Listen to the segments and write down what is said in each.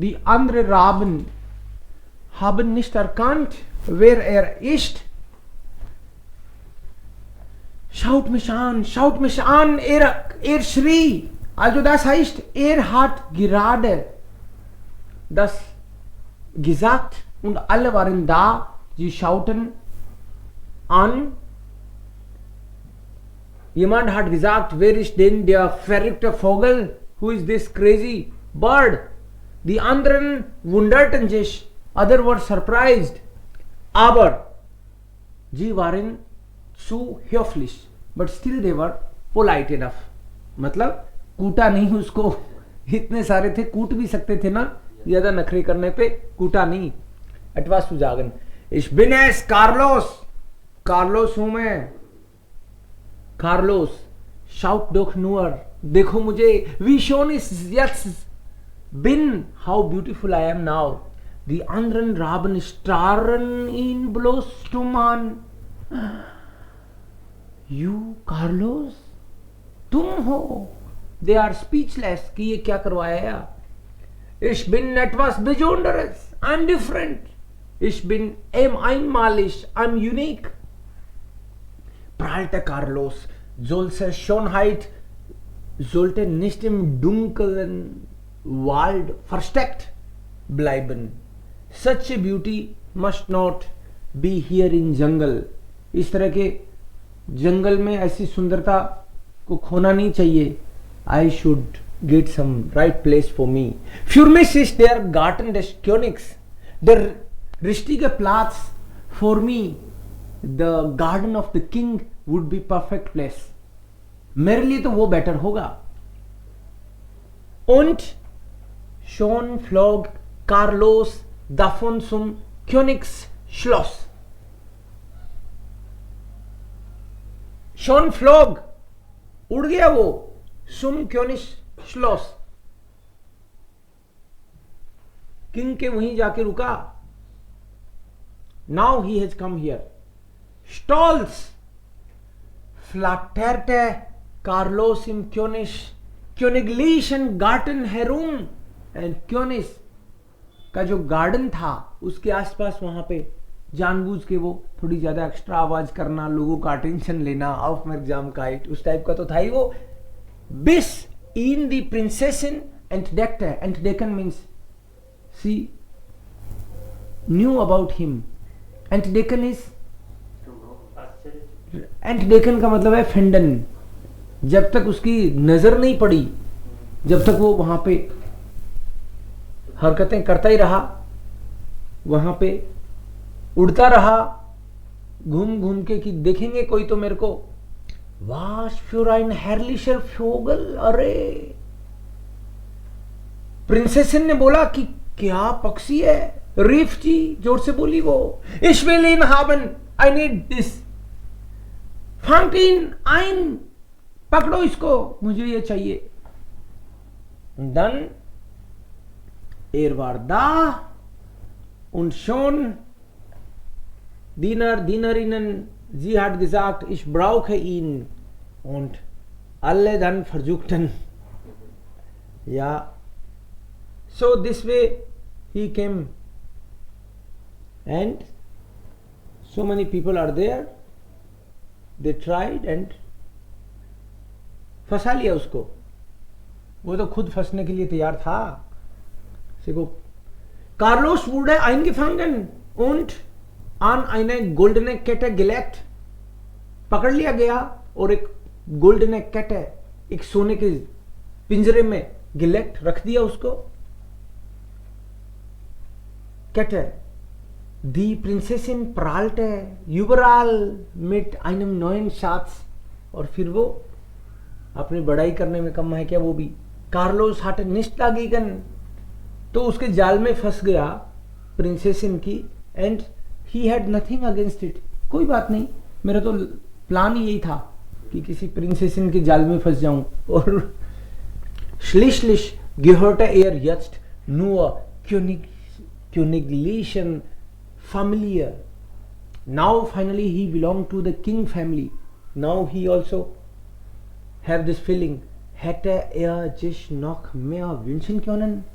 Die andere Raben haben nicht erkannt, wer er ist. Schaut mich an, er schrie. Also das heißt, er hat gerade das gesagt und alle waren da, sie schauten an. Jemand hat gesagt, wer ist denn der verrückte Vogel? Who is this crazy bird? Die anderen wunderten sich, other were surprised. Aber sie waren zu höflich, but still they were polite enough. मतलब कूटा नहीं उसको, इतने सारे थे, कूट भी सकते थे ना, ज्यादा नखरे करने पे, कूटा नहीं. Etwas zu sagen. Ich bin es, Carlos. Carlos हूं मैं. Carlos, schaut doch nur. देखो मुझे. Wie schön ist jetzt bin, how beautiful I am now. Die anderen Raben starren ihn bloß stumm an. You, Carlos? तुम हो. They are speechless कि ये क्या करवाया. Ich bin etwas Besonderes. I'm different. Ich bin einmalig. I'm unique. Prahlte Carlos. Solche Schönheit sollte nicht im dunklen Wald versteckt bleiben. Such a beauty must not be here in jungle. इस तरह के जंगल में ऐसी सुंदरता को खोना नहीं चाहिए. I should get some right place for me. Für mich ist der Garten des Königs der richtige Platz for me. The garden of the king would be perfect place. मेरे लिए तो वो बेटर होगा. Und schon flog Carlos davon zum Königsschloss. Schon flog, उड़ गया वो, zum Königsschloss, king के वहीं जाके रुका. Now he has come here. Stolz flatterte Carlos im Königlichen Garten herum. And König का जो गार्डन था उसके आसपास वहां पे जानबूझ के वो थोड़ी ज्यादा एक्स्ट्रा आवाज करना, लोगों का अटेंशन लेना, ऑफ एग्जाम काइट, उस टाइप का तो था ही वो. Bis ihn die Prinzessin entdeckte. Entdecken means she knew about him. Entdecken is, entdecken का मतलब है फिंडन. जब तक उसकी नजर नहीं पड़ी, जब तक वो वहां पे हरकतें करता ही रहा, वहां पे उड़ता रहा घूम घूम के कि देखेंगे कोई तो मेरे को. Was für ein herrlicher Vogel. अरे प्रिंसेसन ने बोला कि क्या पक्षी है. रिफ जी जोर से बोली वो. Ich will ihn haben. I need this. Fangt ihn ein. पकड़ो इसको, मुझे ये चाहिए. Dann war da und schon Dienerinnen, sie hat gesagt, ich brauche ihn. Und alle dann versuchten. Ja. So this way he came. And so many people are there. They tried and फंसा लिया उसको. वो तो खुद फंसने के लिए तैयार था. देखो, Carlos wurde eingefangen und an eine goldene Kette gelegt. पकड़ लिया गया और एक गोल्डन कैटे, एक सोने के पिंजरे में गिलेक्ट रख दिया उसको. Kette. Die Prinzessin prahlte überall mit einem neuen Schatz. और फिर वो अपनी बड़ाई करने में कम है क्या वो भी. Carlos hatte nicht dagegen. तो उसके जाल में फंस गया प्रिंसेसिन की. And he had nothing against it. कोई बात नहीं, मेरा तो प्लान ही यही था कि किसी प्रिंसेसिन के जाल में फंस जाऊं. और schließlich gehörte jetzt nur Königlichen Familie. Now finally he belonged to the king family. Now he also have this feeling. Hätte sich noch mehr wünschen können.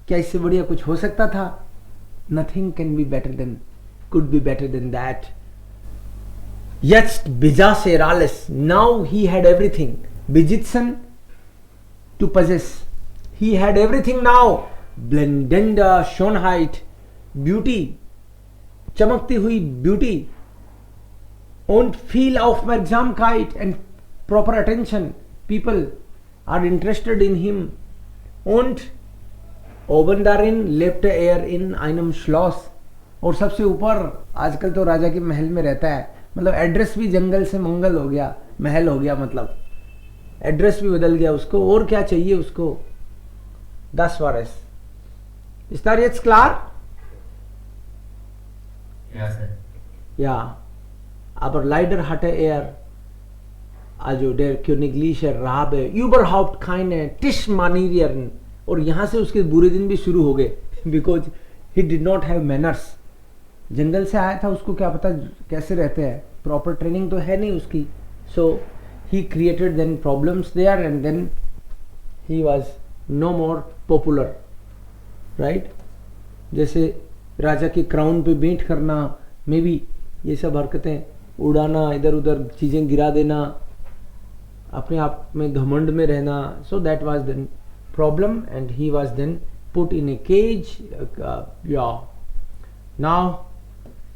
क्या इससे बढ़िया कुछ हो सकता था? Nothing can be better than, could be better than that. Jetzt besaß alles. Now he had everything. Besitzen, to possess. He had everything now. Blendende Schönheit, Beauty, चमकती हुई beauty. Und viel Aufmerksamkeit and proper attention. People are interested in him. Und oben darin lebte in einem Schloss. और सबसे ऊपर आजकल तो राजा के महल में रहता है. मतलब एड्रेस भी जंगल से मंगल हो गया, महल हो गया, मतलब एड्रेस भी बदल गया उसको. और क्या चाहिए उसको? 10 वारस. Ist das jetzt klar? Ja, sir. Ja. Aber leider hatte also der königliche Rabe überhaupt keine Tischmanieren. और यहाँ से उसके बुरे दिन भी शुरू हो गए. Because he did not have manners. जंगल से आया था, उसको क्या पता कैसे रहते हैं. प्रॉपर ट्रेनिंग तो है नहीं उसकी. So he created then problems there and then he was no more popular. Right? जैसे राजा के क्राउन पे बेंट करना, मे बी ये सब हरकतें, उड़ाना, इधर उधर चीज़ें गिरा देना, अपने आप में घमंड में रहना. So that was then problem and he was then put in a cage. Now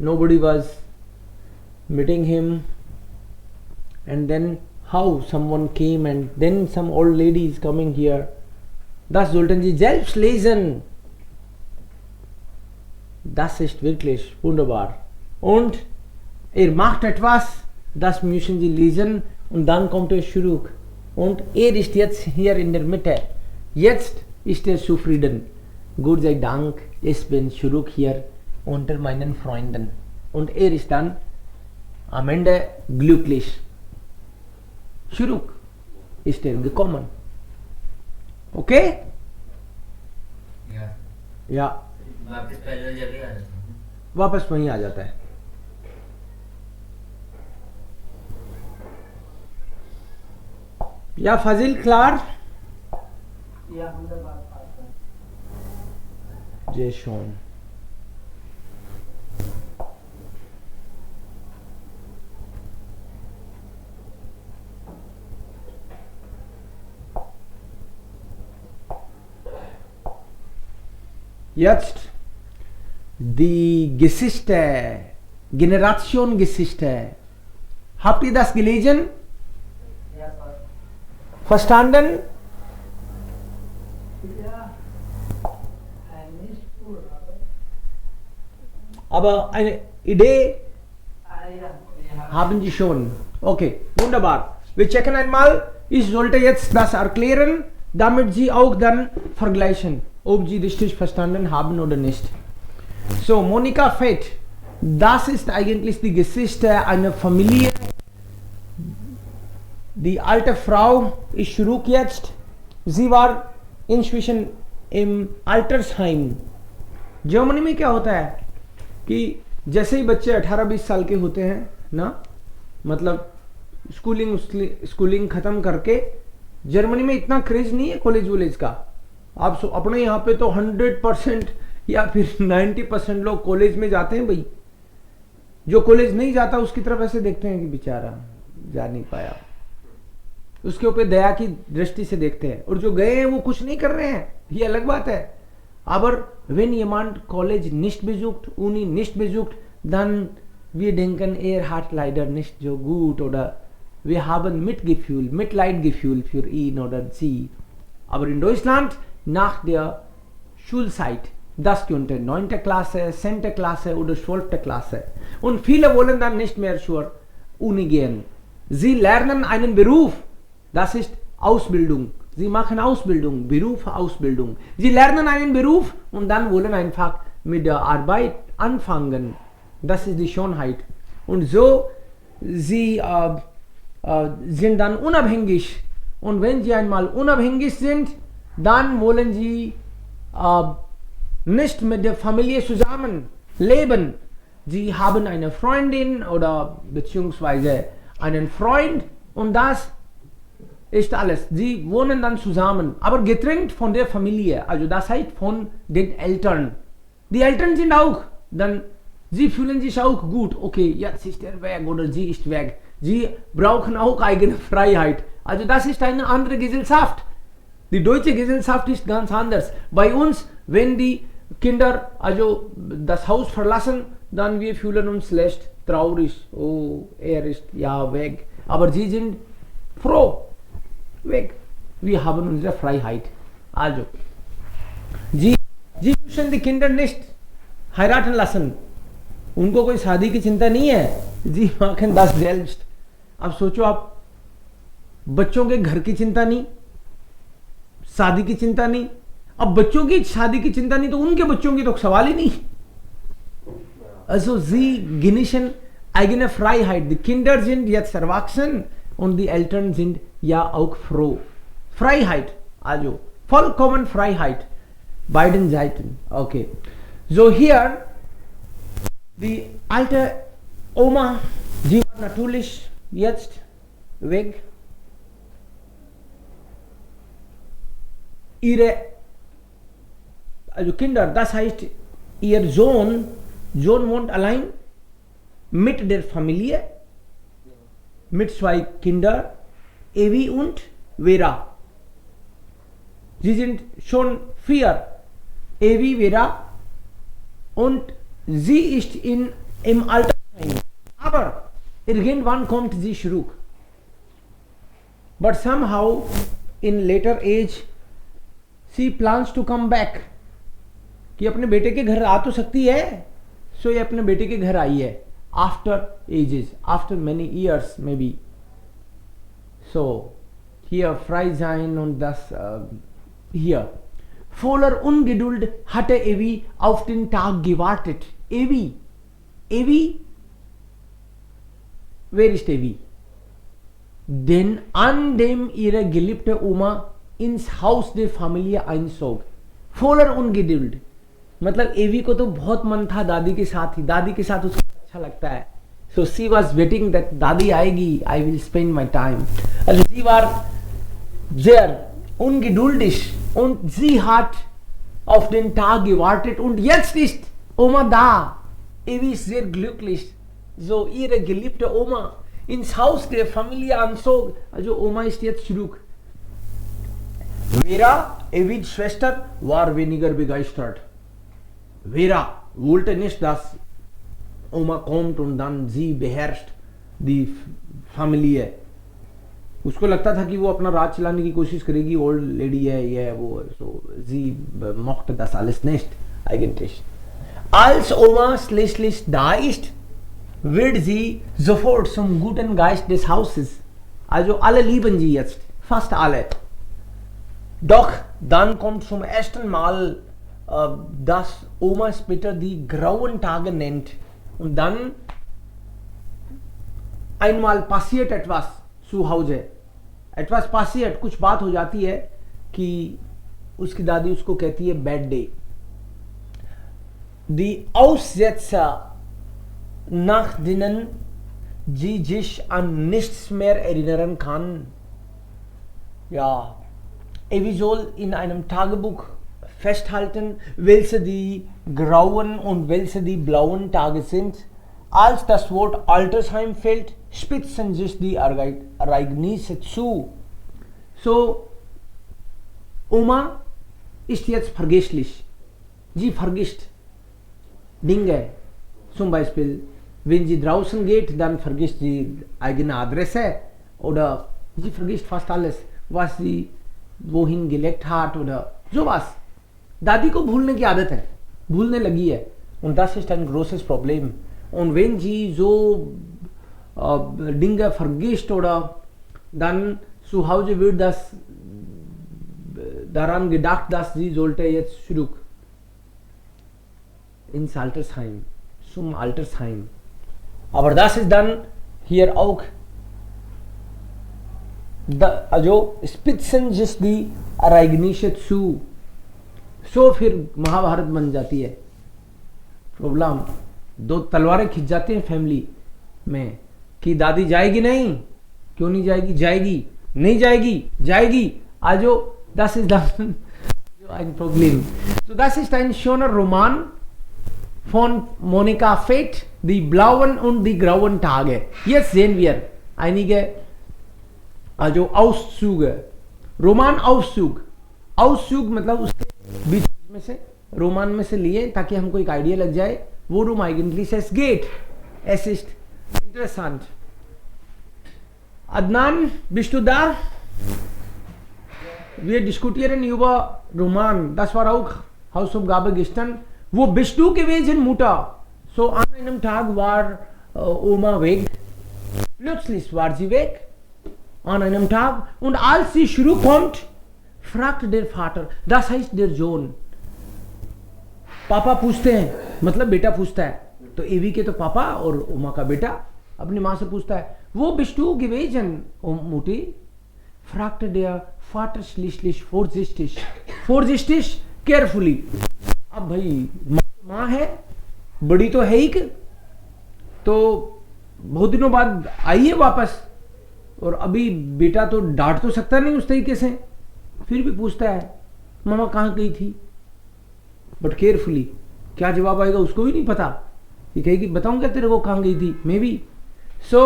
nobody was meeting him, and then how someone came, and then some old lady is coming here. Das sollten Sie selbst lesen. Das ist wirklich wunderbar. Und macht etwas, das müssen Sie lesen, und dann kommt Schuruk. Und ist jetzt hier in der Mitte. Jetzt ist zufrieden. Gott sei Dank, ich bin Schuruk hier unter meinen Freunden. Und ist dann am Ende glücklich. Schuruk ist gekommen. Okay? Ja. Ja. वापस पहले जगह आ जाता हूँ. वापस वहीं आ जाता है. या फाजिल क्लार? जय shown. Jetzt die Geschichte, Generationsgeschichte. Habt ihr das gelesen? Ja, Sir. Verstanden? Ja, nicht gut, aber eine Idee ja. haben Sie schon. Okay, wunderbar. Wir checken einmal. Ich sollte jetzt das erklären, damit Sie auch dann vergleichen, ob Sie richtig verstanden haben oder nicht. So, Monika Fett, das ist eigentlich die Geschichte einer Familie. Die alte Frau ist zurück jetzt. Sie war inzwischen im Altersheim. Germany में क्या होता है कि जैसे ही बच्चे 18-20 साल के होते हैं ना, मतलब स्कूलिंग खत्म करके, जर्मनी में इतना क्रेज नहीं है कॉलेज वॉलेज का. आप अपने यहाँ पे तो 100% या फिर 90% लोग कॉलेज में जाते हैं भाई. जो कॉलेज नहीं जाता उसकी तरफ ऐसे देखते हैं कि बेचारा जा नहीं पाया, उसके ऊपर दया की दृष्टि से देखते हैं. और जो गए हैं वो कुछ नहीं कर रहे हैं, ये अलग बात है. Aber wenn jemand College nicht besucht, Uni nicht besucht, dann wir denken, hat leider nicht so gut, oder wir haben Mitleidgefühl für ihn oder sie. Aber in Deutschland nach der Schulzeit, das könnte 9. Klasse, 10. Klasse oder 12. Klasse. Und viele wollen dann nicht mehr zur Uni gehen. Sie lernen einen Beruf, das ist Ausbildung. Sie machen Ausbildung, Ausbildung. Sie lernen einen Beruf und dann wollen einfach mit der Arbeit anfangen. Das ist die Schönheit. Und so, sie sind dann unabhängig. Und wenn sie einmal unabhängig sind, dann wollen sie nicht mit der Familie zusammen leben. Sie haben eine Freundin oder beziehungsweise einen Freund, und das ist alles. Sie wohnen dann zusammen, aber getrennt von der Familie. Also das heißt von den Eltern. Die Eltern sind auch, dann sie fühlen sich auch gut. Okay, jetzt ist er weg oder sie ist weg. Sie brauchen auch eigene Freiheit. Also das ist eine andere Gesellschaft. Die deutsche Gesellschaft ist ganz anders. Bei uns, wenn die Kinder also das Haus verlassen, dann wir fühlen uns schlecht, traurig. Oh, er ist ja weg. Aber sie sind froh. Weg. Wir haben unsere Freiheit. Also, sie müssen die Kinder nicht heiraten lassen. उनको कोई शादी की चिंता नहीं है. जी machen das selbst. अब सोचो आप, बच्चों के घर की चिंता नहीं, शादी की चिंता नहीं. अब बच्चों की शादी की चिंता नहीं तो उनके बच्चों की तो सवाल ही नहीं. Also sie genießen eigene Freiheit. Die Kinder sind jetzt erwachsen und die Eltern sind ja auch froh. Freiheit, also vollkommen Freiheit. Beiden Seiten. Okay. So hier, die alte Oma, sie war natürlich jetzt weg. Ihre, also Kinder, das heißt, ihr Sohn wohnt allein mit der Familie, mit zwei Kindern, Evi und Vera. Sie sind schon 4, Evi, Vera, und sie ist im Altersheim. Aber irgendwann kommt sie zurück. But somehow in later age she plans to come back. कि अपने बेटे के घर आ तो सकती है. सो ये अपने बेटे के घर आई है after ages, after many years may be. So hier frei sein und das hier. Voller Ungeduld hatte Evi auf den Tag gewartet. Evi, wer ist Evi? Denn an dem ihre geliebte Oma ins Haus der Familie einzog. Voller Ungeduld. मतलब एवी को तो बहुत मन था दादी के साथ ही, दादी के साथ उसको अच्छा लगता है. So she was waiting that दादी आएगी, I will spend my time. Also sie war sehr ungeduldig und sie hat auf den Tag gewartet und jetzt ist Oma da. Evi ist sehr glücklich. So ihre geliebte Oma ins Haus der Familie anzog. Also Oma ist jetzt zurück. Vera, Evis Schwester, war weniger begeistert. Vera wollte nicht, dass Oma kommt und dann sie beherrscht die Familie. उसको लगता था कि वो अपना राज चलाने की कोशिश करेगी, ओल्ड लेडी है, ये है वो. So sie mochte das alles nicht eigentlich. Als Oma schließlich da ist, wird sie sofort zum guten Geist des Hauses. Also alle lieben sie jetzt, fast alle. Doch dann kommt zum ersten Mal, dass Oma später die grauen Tage nennt. Und dann einmal passiert etwas zu Hause. Etwas passiert, कुछ बात हो जाती है कि उसकी दादी उसको कहती है bad day. Die Aussetzer, nach denen sie sich an nichts mehr erinnern kann. Ja, Evi soll in einem Tagebuch festhalten, welche die grauen und welche die blauen Tage sind. Als das Wort Altersheim fällt, spitzen sich die Ereignisse zu. So, Oma ist jetzt vergesslich. Sie vergisst Dinge. Zum Beispiel, wenn sie draußen geht, dann vergisst sie eigene Adresse oder sie vergisst fast alles, was sie wohin gelegt hat oder sowas. दादी को भूलने की आदत है, भूलने लगी है. Und das ist ein großes Problem. Und wenn sie so Dinge vergisst oder dann zu Hause wird das daran gedacht, dass sie sollte jetzt zurück ins Altersheim, zum Altersheim. Aber das ist dann hier auch, also spitzen sich die Ereignisse zu. So फिर महाभारत बन जाती है. Problem, दो तलवारें खिंच जाती हैं family में कि दादी जाएगी नहीं, क्यों नहीं जाएगी, जाएगी. नहीं जाएगी, जाएगी, आजो, das ist dann ein Problem. So, das ist ein schöner Roman von Monika Fett, die blauen und die grauen Tage. Jetzt sehen wir einige also Auszüge. Roman Auszug. Auszug मतलब उसके बीच में से रोमान में से लिए ताकि हमको एक आइडिया लग जाए. Worum eigentlich es geht. Es ist interessant. Adnan, bist du da? Wir diskutieren über Roman. Das war auch Hausaufgabe gestern. Wo bist du gewesen, Mutter? So an einem Tag war Oma weg. Plötzlich war sie weg. An einem Tag. Und als sie zurückkommt, fragt der Vater, das heißt der Sohn. पापा पूछते हैं, मतलब बेटा पूछता है. तो एवी के तो पापा और उमा का बेटा अपनी माँ से पूछता है, वो bist du gewesen, Mutti? fragte der Vater schließlich vorsichtig. Vorsichtig, carefully. अब भाई माँ है, बड़ी तो है ही कि, तो बहुत दिनों बाद आई है वापस, और अभी बेटा तो डांट तो सकता नहीं उस तरीके से, फिर भी पूछता है मामा कहाँ गई थी, बट केयरफुली. क्या जवाब आएगा उसको भी नहीं पता. ये कहेगी बताऊंगा तेरे को कहाँ गई थी, मे बी. सो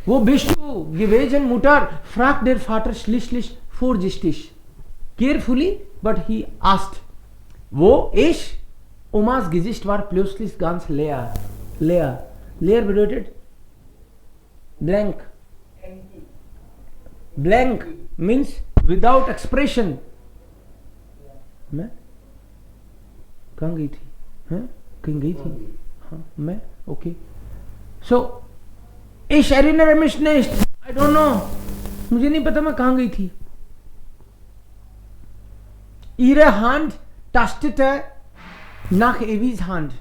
वो bist du gewesen, Mutter? fragt der Vater schließlich vorsichtig. Carefully, but he asked. Wo ich? Omas Gesicht war plötzlich ganz leer. Leer. Leer bedeutet blank. Blank means without expression. मैं कहाँ गई थी? हैं? कहीं गई थी? हाँ, मैं okay. So ich erinnere mich nicht. I don't know. मुझे नहीं पता मैं कहाँ गई थी. Ihre Hand tastete nach Evis Hand.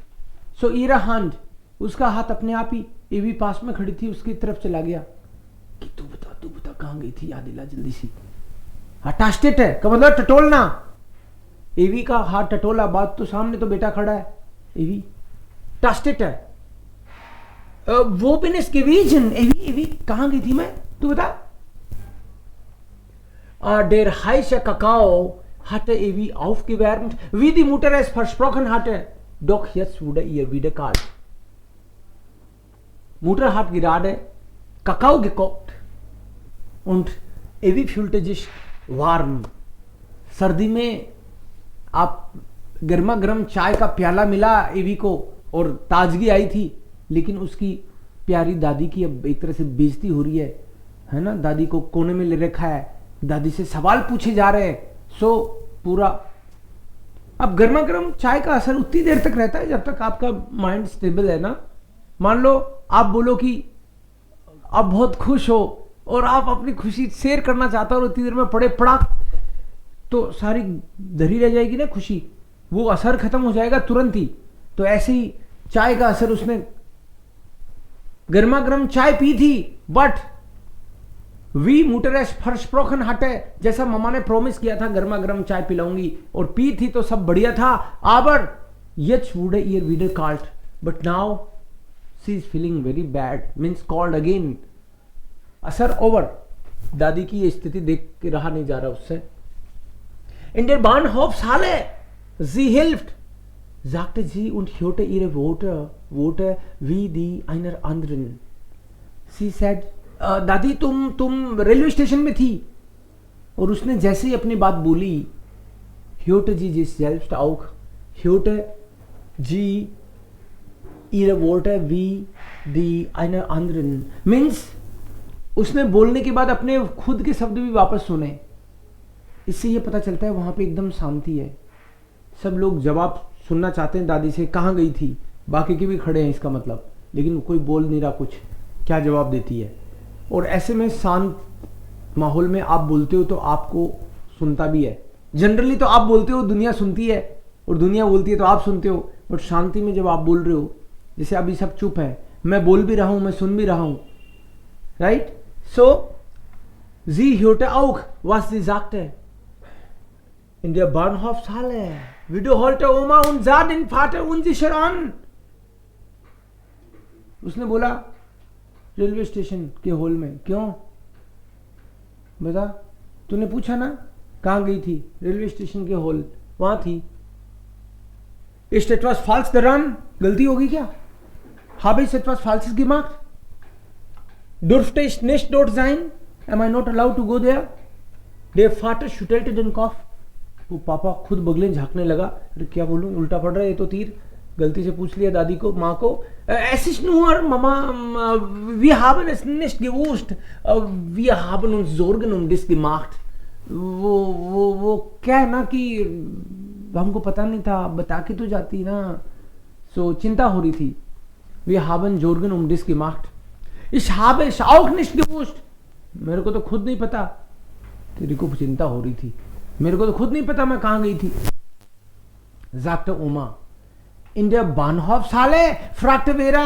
So ihre Hand, उसका हाथ अपने आप ही एवी पास में खड़ी थी उसकी तरफ चला गया कि तू बता कहाँ गई थी, याद दिला जल्दी सी. हाँ, टास्टेट है का मतलब टटोलना. एवी का हाथ टटोला, बात तो सामने तो बेटा खड़ा है. एवी टास्टेट है. वो bin es gewesen. एवी कहाँ गई थी मैं, तू बता. Der heiße Kakao hatte Evi aufgewärmt, wie die Mutter es versprochen hatte. Doch jetzt wurde ihr wieder kalt. Mutter hat gerade Kakao gekocht und Evi fühlte sich warm. सर्दी में आप गर्मा गर्म चाय का प्याला मिला एवी को और ताजगी आई थी, लेकिन उसकी प्यारी दादी की अब एक तरह से बेइज्जती हो रही है ना. दादी को कोने में ले रखा है, दादी से सवाल पूछे जा रहे हैं. सो पूरा अब गर्मा गर्म चाय का असर उतनी देर तक रहता है जब तक आपका माइंड स्टेबल है ना. मान लो आप बोलो कि आप बहुत खुश हो और आप अपनी खुशी शेयर करना चाहते हो और उतनी देर में पड़े पड़ाक तो सारी धरी रह जाएगी ना खुशी, वो असर खत्म हो जाएगा तुरंत ही. तो ऐसे ही चाय का असर, उसने गर्मा गर्म चाय पी थी, बट वी मुटरेस versprochen hatte, जैसा मम्मा ने प्रॉमिस किया था गर्मा गर्म चाय पिलाऊंगी, और पी थी तो सब बढ़िया था. aber jetzt wurde ihr wieder kalt, but now she is feeling very bad, means cold again. असर ओवर. दादी की ये स्थिति देख के रहा नहीं जा रहा उससे. in der Bahnhofshalle sie hilft, sagte sie und hörte ihre Worte wie die einer anderen. Sie said, दादी तुम रेलवे स्टेशन में थी, और उसने जैसे ही अपनी बात बोली, hörte sie sich selbst auch, hörte sie ihre Worte wie die einer anderen. Means उसने बोलने के बाद अपने खुद के शब्द भी वापस सुने. इससे ये पता चलता है वहां पे एकदम शांति है. सब लोग जवाब सुनना चाहते हैं दादी से, कहाँ गई थी, बाकी के भी खड़े हैं इसका मतलब, लेकिन कोई बोल नहीं रहा कुछ, क्या जवाब देती है. और ऐसे में शांत माहौल में आप बोलते हो तो आपको सुनता भी है. जनरली तो आप बोलते हो दुनिया सुनती है, और दुनिया बोलती है तो आप सुनते हो. बट शांति में जब आप बोल रहे हो, जैसे अभी सब चुप है, मैं बोल भी रहा हूं, मैं सुन भी रहा हूं, right. So sie hörte auch, was sie sagte. In der Bahnhofshalle wiederholte Oma und sah den Vater unsicher an. उसने बोला रेलवे स्टेशन के हॉल में, क्यों बता, तूने पूछा ना कहाँ गई थी? रेलवे स्टेशन के हॉल, वहां थी. Ist etwas falsch daran? गलती होगी क्या? Habe ich etwas Falsches gemacht? Durfte ich nicht dort sein? Am I not allowed to go there? Der Vater schüttelte den Kopf. वो पापा खुद बगले झांकने लगा. अरे क्या बोलूं, उल्टा पड़ रहा है ये तो तीर. गलती से पूछ लिया दादी को, माँ को. Es ist nur, Mama, wir haben es nicht gewusst. Wir haben uns Sorgen um das gemacht. वो क्या है ना कि हमको पता नहीं था, बता के तो जाती ना. सो चिंता हो रही थी. Wir haben Sorgen um das gemacht. Ich habe es auch nicht gewusst. मेरे को तो खुद नहीं पता. तेरी को चिंता हो रही थी. मेरे को तो खुद नहीं पता मैं कहाँ गई थी. Sagte Oma. In der Bahnhofshalle, fragte Vera.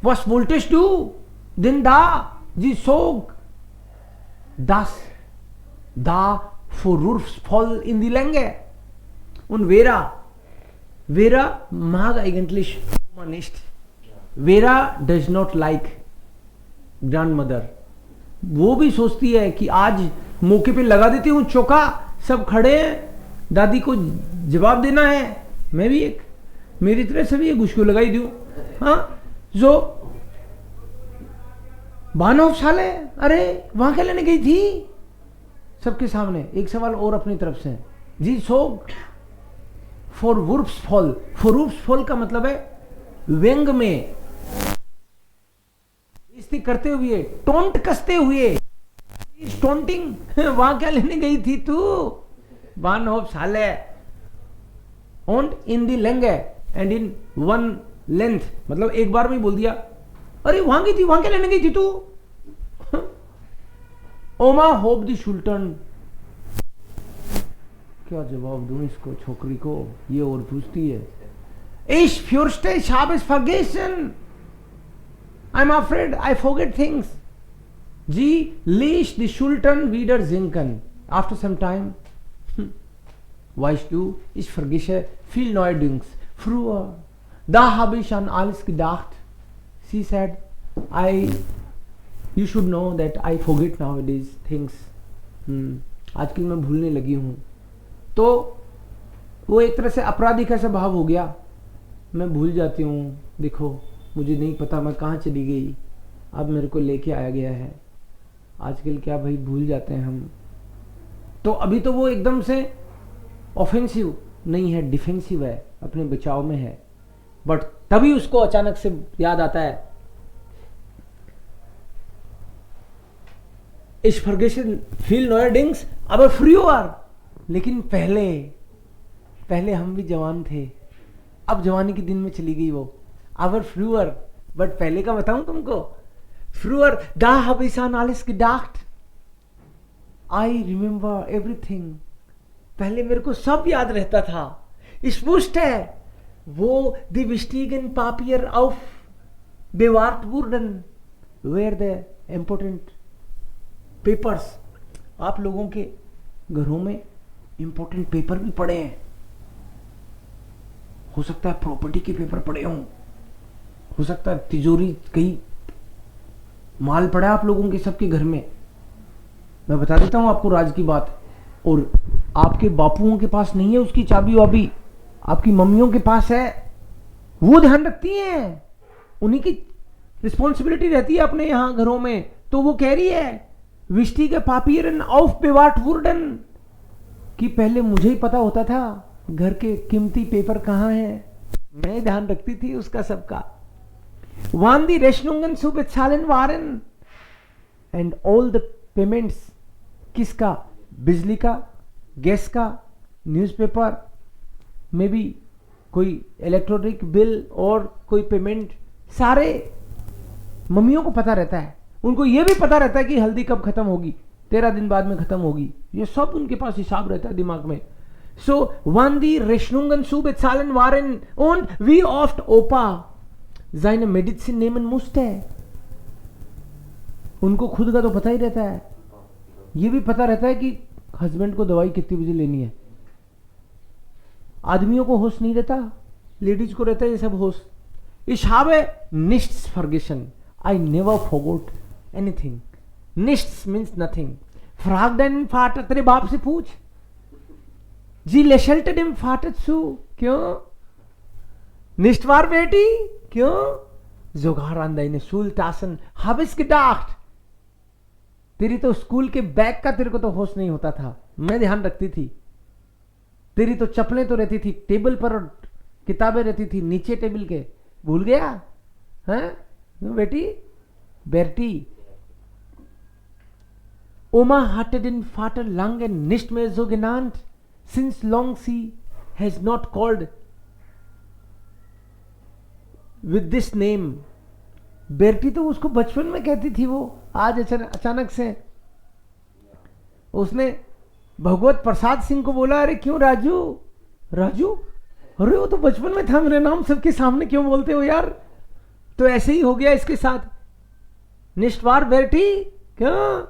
Was wolltest du denn da? Sie zog das da vorwurfsvoll in die Länge. Und Vera mag eigentlich Oma nicht. Vera does not like grandmother. वो भी सोचती है कि आज मौके पे लगा देती हूँ चौका, सब खड़े हैं, दादी को जवाब देना है. मैं भी एक, मेरी तरह से भी एक घुस को लगाई दूं. हाँ, जो बानोफशाले, अरे वहां क्या लेने गई थी? सबके सामने एक सवाल और अपनी तरफ से. जी सोग फॉरवुर्फ्सफॉल. फॉरवुर्फ्सफॉल का मतलब है व्यंग में, इस्ती करते हुए, टोंट कसते हुए. टोंटिंग. वहां क्या लेने गई थी तू? बानोफशाले. Und in die Länge and in one length. मतलब एक बार में ही बोल दिया. अरे वहां गई थी, वहां क्या लेने गई थी तू? Oma hob die Schultern. क्या जवाब दूं इसको, छोकरी को? ये और पूछती है. Ich fürchte, ich habe es vergessen. I'm afraid I forget things. Sie ließ die Schultern wieder sinken. After some time. Weißt du, ich vergesse viel neuerdings. Früher, da habe ich an alles gedacht. She said, you should know that I forget nowadays things. आजकल मैं भूलने लगी हूँ. तो वो एक तरह से अपराधी का सा भाव हो गया. मैं भूल जाती हूँ, देखो मुझे नहीं पता मैं कहाँ चली गई, अब मेरे को लेके आया गया है. आजकल क्या भाई भूल जाते हैं हम. तो अभी तो वो एकदम से ऑफेंसिव नहीं है, डिफेंसिव है, अपने बचाव में है. बट तभी उसको अचानक से याद आता है, Ich vergesse viel neuerdings, aber früher. लेकिन पहले हम भी जवान थे. अब जवानी के दिन में चली गई वो. Aber früher. बट पहले का बताऊं तुमको. Früher, da habe ich an alles gedacht. I remember everything. पहले मेरे को सब याद रहता था. Ich wusste, wo die wichtigen Papiere aufbewahrt wurden, where the important papers. आप लोगों के घरों में इंपॉर्टेंट पेपर भी पड़े हैं. हो सकता है प्रॉपर्टी के पेपर पड़े हों, हो सकता है तिजोरी कहीं माल पड़ा है आप लोगों के सबके घर में. मैं बता देता हूं आपको राज की बात. और आपके बापुओं के पास नहीं है उसकी चाबी वाबी, आपकी मम्मियों के पास है. वो ध्यान रखती हैं, उन्हीं की रिस्पॉन्सिबिलिटी रहती है अपने यहां घरों में. तो वो कह रही है विस्टिगे पापियरन aufbewahrt wurden, कि पहले मुझे ही पता होता था घर के कीमती पेपर कहां हैं. मैं ध्यान रखती थी उसका सबका. Wann die Rechnungen zu bezahlen waren and all the payments. किसका? बिजली का, गैस का, न्यूज़पेपर, मे बी कोई इलेक्ट्रॉनिक बिल और कोई पेमेंट. सारे मम्मियों को पता रहता है. उनको यह भी पता रहता है कि हल्दी कब खत्म होगी, 13 दिन बाद में खत्म होगी. ये सब उनके पास हिसाब रहता है दिमाग में. So, wann die Rechnungen zu bezahlen waren und wie oft Opa seine Medizin nehmen musste. उनको खुद का तो पता ही रहता है. ये भी पता रहता है कि हस्बैंड को दवाई कितनी बजे लेनी है. आदमियों को होश नहीं रहता, लेडीज को रहता है ये सब होश. Ich habe nichts vergessen. I never forgot anything. Nichts means nothing. Frag deinen Vater, तेरे बाप से पूछ. Sie lächelte dem Vater zu. क्यों? Nicht wahr, बेटी? क्यों? Sogar an deine Schultaschen habe ich gedacht. तेरी तो स्कूल के बैग का तेरे को तो होश नहीं होता था, मैं ध्यान रखती थी. तेरी तो चप्पलें तो रहती थी टेबल पर और किताबें रहती थी नीचे टेबल के, भूल गया? हैं बेटी? बेटी. Oma hatte den Vater lange nicht mehr so genannt, since long she has not called with this name. बेटी तो उसको बचपन में कहती थी, वो आज अचानक से उसने भगवत प्रसाद सिंह को बोला, अरे क्यों राजू? राजू? अरे वो तो बचपन में था, मेरा नाम सबके सामने क्यों बोलते हो यार? तो ऐसे ही हो गया इसके साथ. निष्ठवार बेटी क्यों?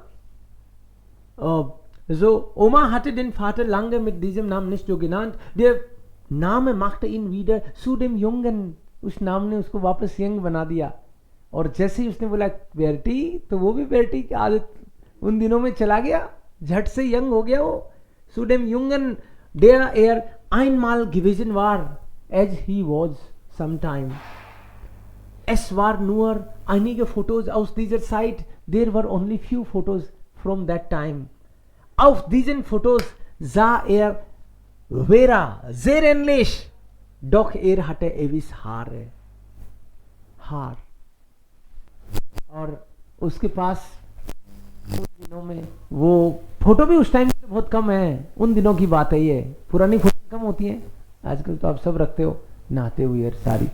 So Oma hatte den Vater lange mit diesem Namen nicht so genannt. Der Name machte ihn wieder zu dem Jungen. उस नाम ने उसको वापस यंग बना दिया. और जैसे ही उसने बोला बेटी, तो वो भी बेटी की आदत उन दिनों में चला गया, झट से यंग हो गया वो. Zu dem Jungen, der einmal gewesen war, as he was sometime. Es war nur einige Fotos aus dieser Zeit. There were only few photos from that time. Auf diesen Fotos sah Vera sehr ähnlich, doch hatte ewig Haare. Haar. और उसके पास उन दिनों में वो photo भी उस time में बहुत कम है, उन दिनों की बात है ये. पुरानी फोटो कम होती है, आजकल तो आप सब रखते हो नहाते हुए सारी.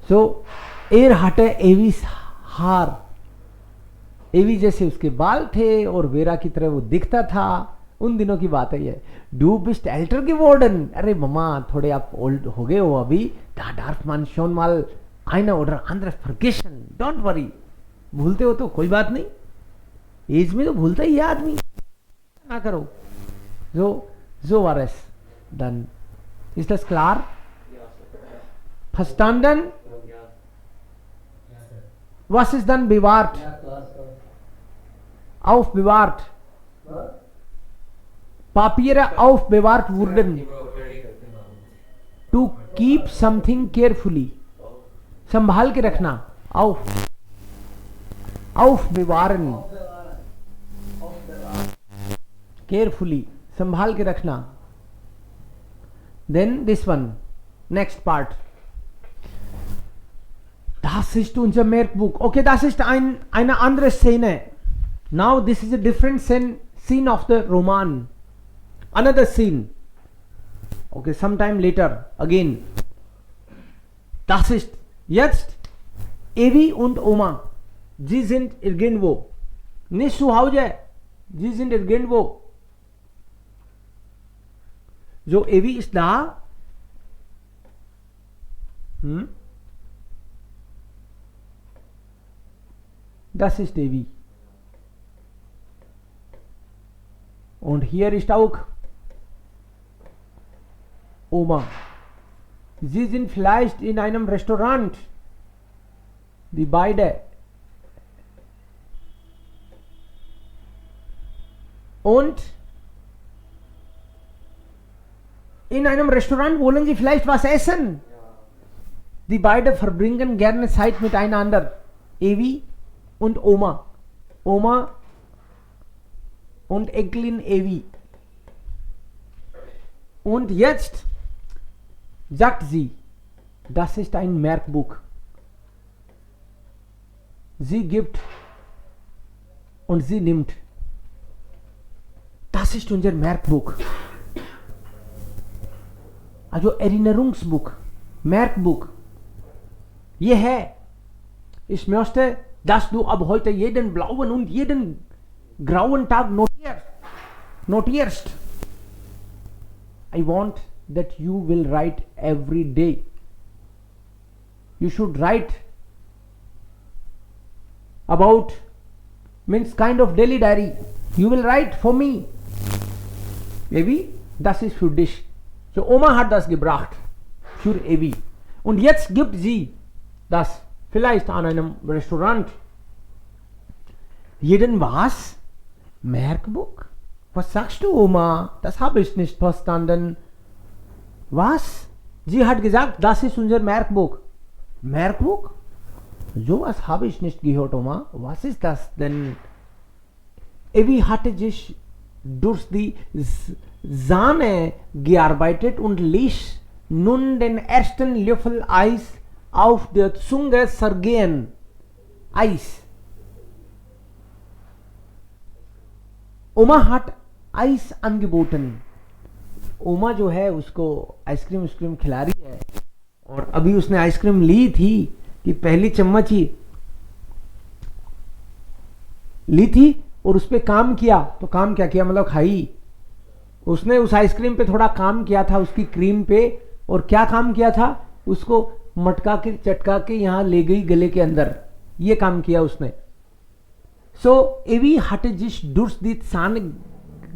सो hatte ewig हार. एवी जैसे उसके बाल थे और वेरा की तरह वो दिखता था, उन दिनों की बात है ये. डू बिस्ट एल्टर geworden. अरे मम्मा थोड़े आप ओल्ड हो गए हो अभी. Da darf man schon mal eine oder andere vergessen. Don't worry. भूलते हो तो कोई बात नहीं, एज में तो भूलता ही है आदमी, ना करो. So war es dann. Ist das klar? Verstanden? Was ist dann bewahrt? Aufbewahrt. Papiere aufbewahrt wurden. To keep something carefully. संभाल के रखना. aufbewahren. Carefully. संभाल के रखना. Then this one. Next part. Das ist unser Merkbuch. Okay, das ist eine andere Szene. Now this is a different scene of the Roman. Another scene. Okay, sometime later again. Das ist jetzt Evi und Oma. Sie sind irgendwo. Nicht zu Hause. Sie sind irgendwo. So, Evi ist da. Das ist Evi. Und hier ist auch Oma. Sie sind vielleicht in einem Restaurant. Die beide. Und in einem Restaurant wollen sie vielleicht was essen. Die beide verbringen gerne Zeit miteinander. Evi und Oma. Oma und Enkelin Evi. Und jetzt sagt sie, das ist ein Merkbuch. Sie gibt und sie nimmt. Das ist unser Merkbuch. Also Erinnerungsbuch, Merkbuch. ये है. Ich möchte, dass du ab heute jeden blauen und jeden grauen Tag notierst. I want that you will write every day. You should write about, means kind of daily diary. You will write for me. Maybe das ist für dich. So Oma hat das gebracht für Evi. Und jetzt gibt sie das vielleicht an einem Restaurant. Jeden was? Merkbuch? Was sagst du, Oma? Das habe ich nicht verstanden. Was? Sie hat gesagt, das ist unser Merkbuch. Merkbuch? Sowas habe ich nicht gehört, Oma. Was ist das denn? Evi hatte sich durch die Sahne gearbeitet und ließ nun den ersten Löffel Eis auf der Zunge zergehen. Eis. Oma hat Eis angeboten. ओमा जो है उसको ice cream खिला रही है और अभी उसने आइसक्रीम ली थी कि पहली चम्मच ही ली थी और उस पर काम किया. तो काम क्या किया मतलब खाई. उसने उस आइसक्रीम पे थोड़ा काम किया था उसकी क्रीम पे. और क्या काम किया था? उसको मटका के चटका के यहां ले गई गले के अंदर. ये काम किया उसने. So Evi hatte sich durch die Zahn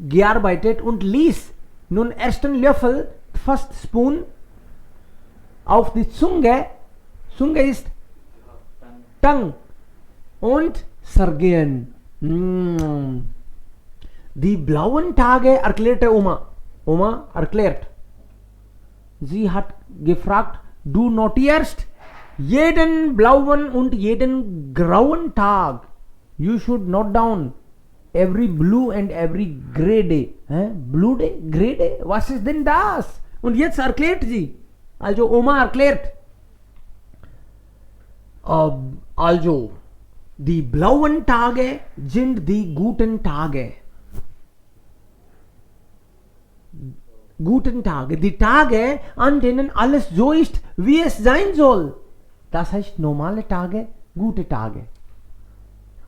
gearbeitet und ließ nun ersten Löffel, fast Spoon, auf die Zunge. Zunge ist Tongue und zergehen. Die blauen Tage erklärte Oma. Oma erklärt. Sie hat gefragt, du notierst jeden blauen und jeden grauen Tag. You should note down every blue and every grey day. Blue day, grey day, was ist denn das? Und jetzt erklärt sie. Also Oma erklärt. Also, die blauen Tage sind die guten Tage. Guten Tage, die Tage, an denen alles so ist, wie es sein soll. Das heißt normale Tage, gute Tage.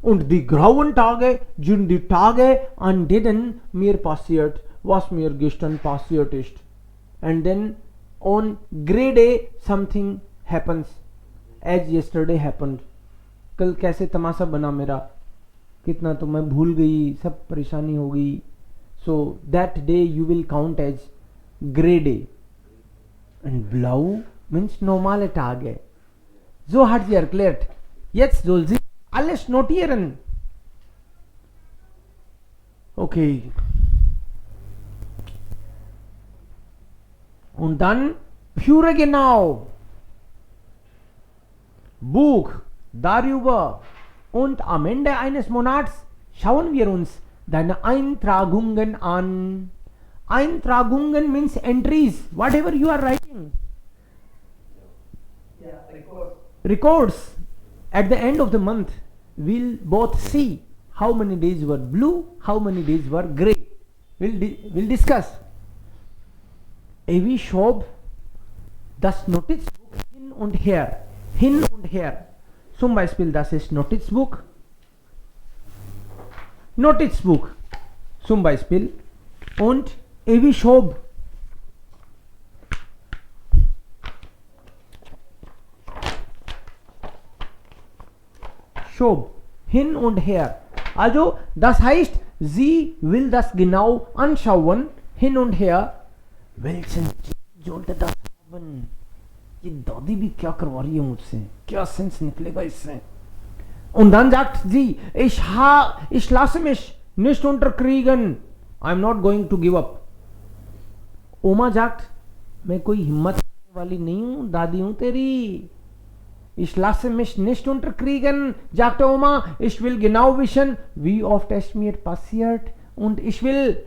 Und die grauen Tage sind die Tage, an denen mir passiert, was mir gestern passiert ist. And then on grey day something happens as yesterday happened. कल कैसे तमाशा बना मेरा, कितना तो मैं भूल गई, सब परेशानी हो गई. So that day you will count as grey day. And blau means normale Tage. So hat sie erklärt. Jetzt soll sie alles notieren. Okay. Und dann führe genau Buch darüber und am Ende eines Monats schauen wir uns deine Eintragungen an. Eintragungen means entries, whatever you are writing. Yeah, record. Records. At the end of the month, we'll both see how many days were blue, how many days were grey. We'll discuss. Evi schob das Notizbuch hin und her. Hin und her. Zum Beispiel, das ist Notizbuch. Notizbuch. Zum Beispiel. Und Evi schob hin und her. Also, das heißt, sie will das genau anschauen, hin und her. Welchen sollte das haben? ये दादी भी क्या करवा रही है मुझसे, क्या sense निकलेगा इससे. Und dann sagt sie, ich lasse mich nicht unterkriegen. I'm not going to give up. Oma sagt, मैं कोई हिम्मत करने वाली नहीं हूं, दादी हूं तेरी. Ich lasse mich nicht unterkriegen, sagte Oma. Ich will genau wissen, wie oft es mir passiert, und ich will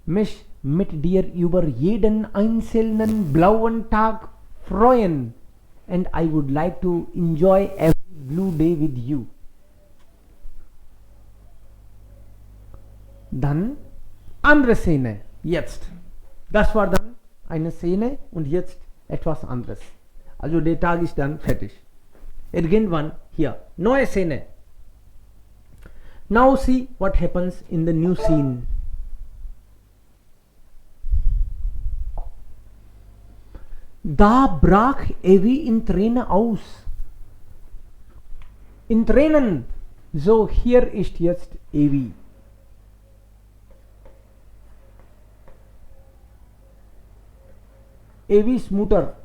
mich mit dir über jeden einzelnen blauen Tag freuen. And I would like to enjoy every blue day with you. Dann andere Szene. Jetzt. Das war dann eine Szene und jetzt etwas anderes. Also der Tag ist dann fertig. Irgendwann hier. Neue Szene. Now see what happens in the new scene. Da brach Evi in Tränen aus. In Tränen. So, hier ist jetzt Evi. Evis Mutter.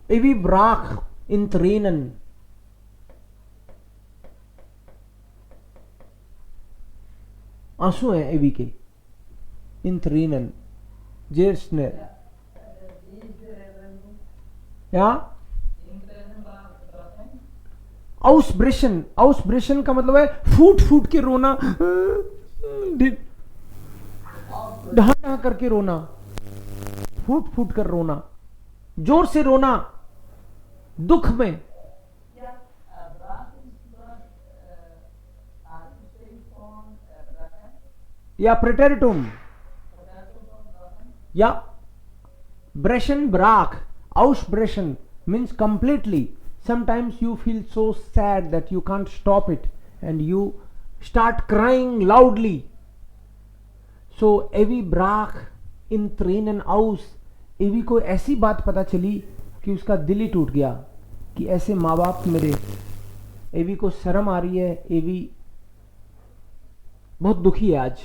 Evi brach in Tränen. आंसू हैं एवी के, इन थ्रीनन जेर snare या आउसब्रेशन। आउसब्रेशन का मतलब है फूट फूट के रोना, ढहा ढहा करके रोना, फूट फूट कर रोना, जोर से रोना दुख में। या प्रेटेरिटुम या ब्रेशन Barack. आउसब्रेशन means completely. Sometimes you feel so sad that you can't stop it and you start crying loudly. So Evi brak in trainen aus. एवी को ऐसी बात पता चली कि उसका दिल ही टूट गया कि ऐसे माँ बाप मेरे। एवी को शर्म आ रही है, एवी बहुत दुखी है आज।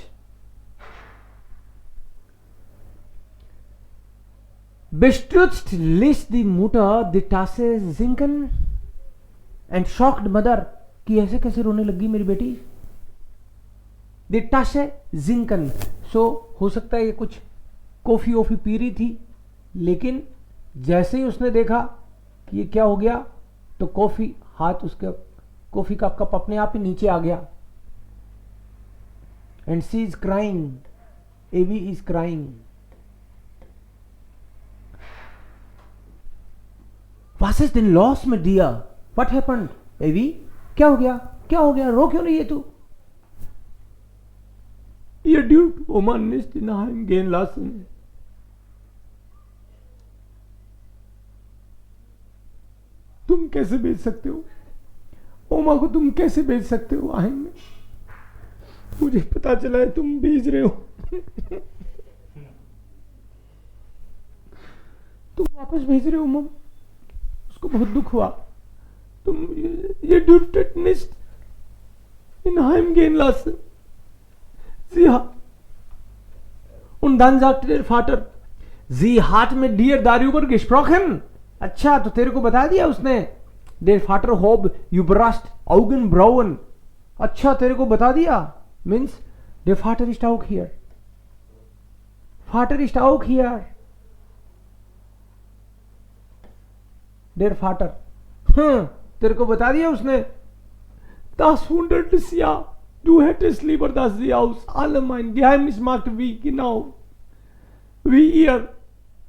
Bestürzt ließ die Mutter die Tasse sinken and shocked mother कि ऐसे कैसे रोने लगी मेरी बेटी। Die Tasse sinken, so हो सकता है ये कुछ कॉफी वॉफी पी रही थी, लेकिन जैसे ही उसने देखा कि ये क्या हो गया तो कॉफी हाथ उसके कॉफी का कप अपने आप ही नीचे आ गया। And she is crying, Evi is crying. Was ist denn los mit dir? What happened? Evi, क्या हो गया? क्या हो गया? रो क्यों नहीं है तू? Ihr dürft Oma nicht hineingehen lassen. तुम कैसे भेज सकते हो? ओमा को तुम कैसे भेज सकते हो आहन में? मुझे पता चला है तुम भेज रहे हो। तुम वापस भेज रहे हो मम। उसको बहुत दुख हुआ। तुम ये dürftet nicht hineingehen lassen. Sie und dann sagte der Vater, sie hat mit dir darüber gesprochen. अच्छा तो तेरे को बता दिया उसने। Der Vater hob überrascht Augenbrauen. अच्छा तेरे को बता दिया, means der Vater ist auch hier. Vater ist auch hier. Der Vater, तेरे को बता दिया उसने। Das wundertes Jahr. Du hättest lieber das sie aus allgemein Geheimnis macht wie genau wie ihr.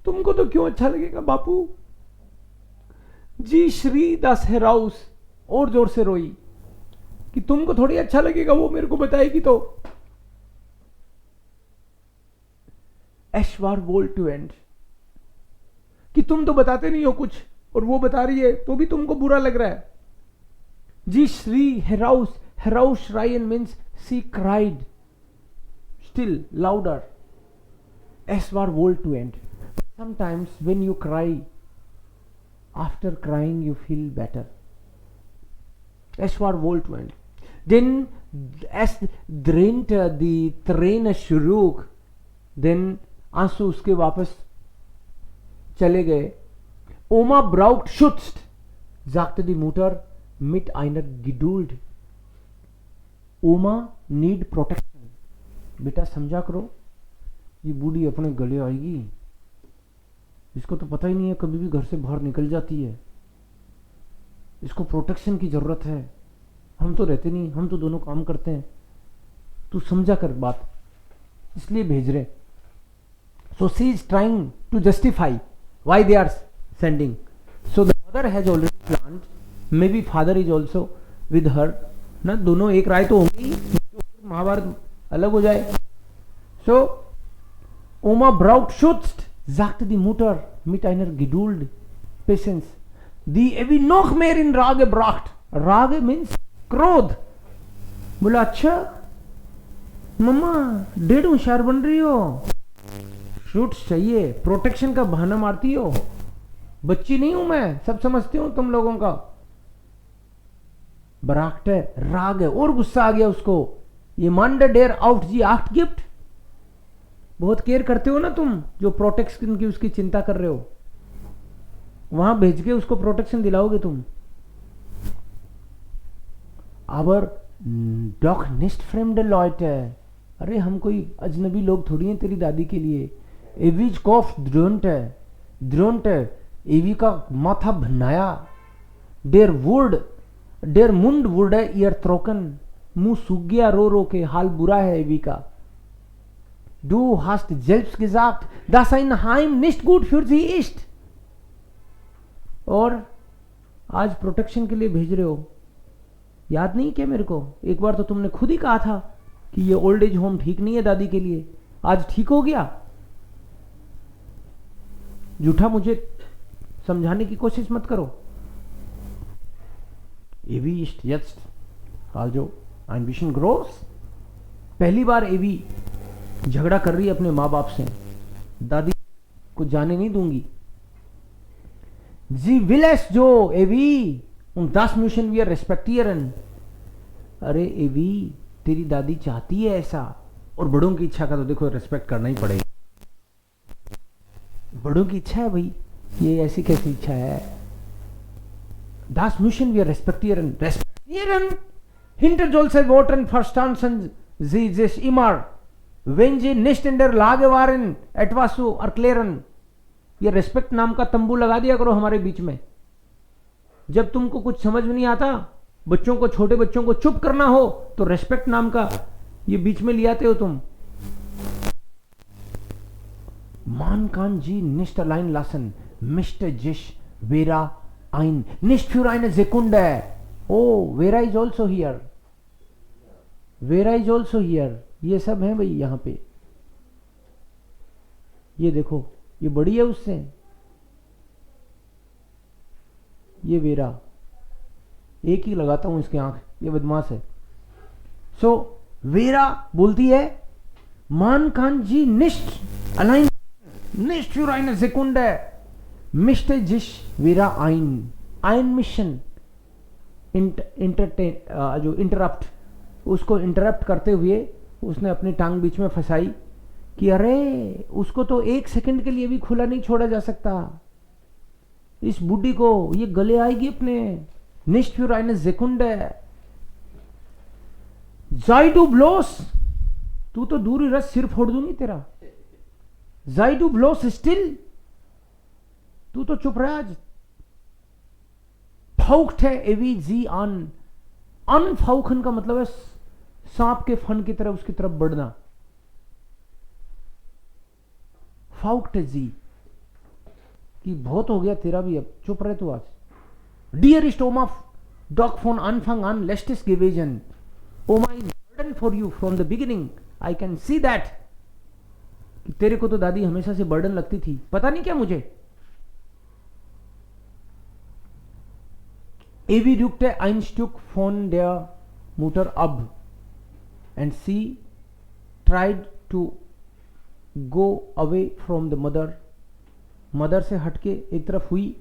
तुमको तो क्यों अच्छा लगेगा बापू। जी श्री das heraus, और जोर से रोई कि तुमको थोड़ी अच्छा लगेगा, वो मेरे को बताएगी तो। Es war wohltuend कि तुम तो बताते नहीं हो कुछ और वो बता रही है तो भी तुमको बुरा लग रहा है। जी Shri heraus, herausschreien means she cried still louder. Es war wohltuend. Sometimes when you cry, after crying you feel better. Es war wohltuend. Denn es dröhnte die Tränen zurück. Then आंसू उसके वापस चले गए। Oma braucht Schutz, sagte die Mutter mit einer Geduld. Oma need protection. बेटा समझा करो, ये बूढ़ी अपने गले आएगी, इसको तो पता ही नहीं है, कभी भी घर से बाहर निकल जाती है, इसको प्रोटेक्शन की जरूरत है। हम तो रहते नहीं, हम तो दोनों काम करते हैं, तू समझा कर बात, इसलिए भेज रहे। So she is trying to justify why they are sending. So the mother has already planned, maybe father is also with her. ना दोनों एक राय तो होंगी, महाभारत अलग हो जाए। So Oma braucht Schutz, sagte die Mutter mit einer Geduld, Patience, die Evi noch mehr in Rage bracht. Rage means क्रोध। बोला अच्छा मम्मा डेढ़ होशियार बन रही हो, शूट्स चाहिए, प्रोटेक्शन का बहाना मारती हो, बच्ची नहीं हूं मैं, सब समझती हूं तुम लोगों का। बराक्ट है, राग है, और गुस्सा आ गया उसको। ये मांड डेर आउट जी आठ गिफ्ट, बहुत केयर करते हो ना तुम, जो प्रोटेक्शन की उसकी चिंता कर रहे हो, वहां भेज के उसको प्रोटेक्शन दिलाओगे तुम। Aber doch nicht fremde Leute, अरे हम कोई अजनबी लोग थोड़ी हैं तेरी दादी के लिए. एवीज कॉफ द्रोंट एवी का माथा भन्नाया. डेर मुंड वुड है ईयर त्रोकन, मुंह सूख गया रो रो के, हाल बुरा है एवी का. Du hast selbst gesagt, dass ein Heim nicht gut für sie ist. और आज प्रोटेक्शन के लिए भेज रहे हो. याद नहीं क्या मेरे को? एक बार तो तुमने खुद ही कहा था कि ये ओल्ड एज होम ठीक नहीं है दादी के लिए. आज ठीक हो गया. झूठा मुझे समझाने की कोशिश मत करो. एवी ist jetzt also ein bisschen groß. पहली बार एवी झगड़ा कर रही है अपने माँ बाप से. दादी को जाने नहीं दूंगी. जी विलेस जो एवी und das müssen wir respektieren. अरे एवी तेरी दादी चाहती है ऐसा, और बड़ों की इच्छा का तो देखो रेस्पेक्ट करना ही पड़ेगा. बड़ों की इच्छा है भाई, ये ऐसी कैसी इच्छा है? Das müssen wir respektieren. Respektieren hinter solche Worten verstanden sie sich immer, wenn sie nicht in der Lage waren, etwas zu erklären. ये रेस्पेक्ट नाम का तंबू लगा दिया करो हमारे बीच में. जब तुमको कुछ समझ में नहीं आता, बच्चों को, छोटे बच्चों को चुप करना हो, तो रेस्पेक्ट नाम का ये बीच में ले आते हो तुम. Man kann sie nicht allein lassen, mischte sich Vera ein. Nicht für eine Sekunde. Oh, Vera is also here. Vera is also here. ये सब है भाई यहां पे. ये देखो, ये बड़ी है उससे. ये वेरा, एक ही लगाता हूं इसके आंख, ये बदमाश है. सो वेरा बोलती है, मान कान जी निश्ट अलाइन निश्ट für eine Sekunde mischte sich Vera ein. ein मिशन जो इंटरप्ट, उसको इंटरप्ट करते हुए उसने अपनी टांग बीच में फंसाई कि अरे उसको तो एक सेकंड के लिए भी खुला नहीं छोड़ा जा सकता. इस बुड्ढी को ये गले आएगी अपने. Nicht für eine Sekunde. Sei du bloß. तू तो दूर ही रह, सिर फोड़ दूंगी तेरा. Sei du bloß still. तू तो चुप रह आज. Fauchte Evi sie an. Anfauchen का मतलब है सांप के फन की तरह उसकी तरफ बढ़ना. Fauchte sie कि बहुत हो गया तेरा भी, अब चुप रहे तू आज. Dear ist Oma, doch von Anfang an lässt es gewesen. Oma is burden for you from the beginning. I can see that. कि तेरे को तो दादी हमेशा से बर्डन लगती थी, पता नहीं क्या मुझे. Evi rückte ein Stück von der Mutter ab and she tried to go away from the mother. Mother से हटके एक तरफ हुई.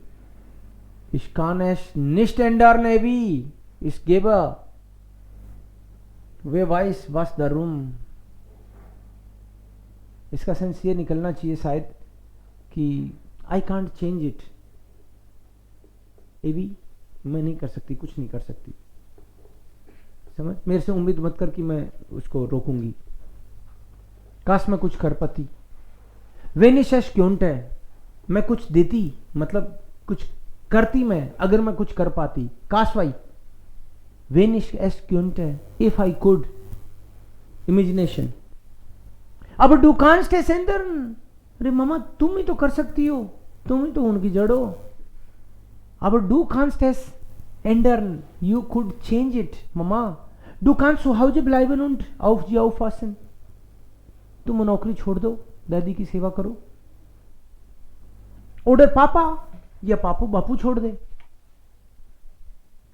Ich kann es nicht ändern, Evi. Ich gebe. Wer weiß was darum. इसका सेंस ये निकलना चाहिए शायद कि आई कांट चेंज इट. एवी मैं नहीं कर सकती, कुछ नहीं कर सकती. समझ, मेरे से उम्मीद मत कर कि मैं उसको रोकूंगी. काश मैं कुछ कर पाती. वेनिशेश क्योंट है, मैं कुछ देती, मतलब कुछ करती मैं, अगर मैं कुछ कर पाती. काश भाई, वेनिश एस क्योंट है, इफ आई कुड. इमेजिनेशन. अब डू कांस्ट एस एंडर्न. अरे मामा तुम ही तो कर सकती हो, तुम ही तो उनकी जड़ हो. अब डू कांस्ट एस एंडर्न, यू कुड चेंज इट मामा. डू कांस्ट सो हाउ जे ब्लाइबन उंट auf जी aufpassen. तुम नौकरी छोड़ दो, दादी की सेवा करो. ऑर्डर पापा, या पापू बापू छोड़ दे,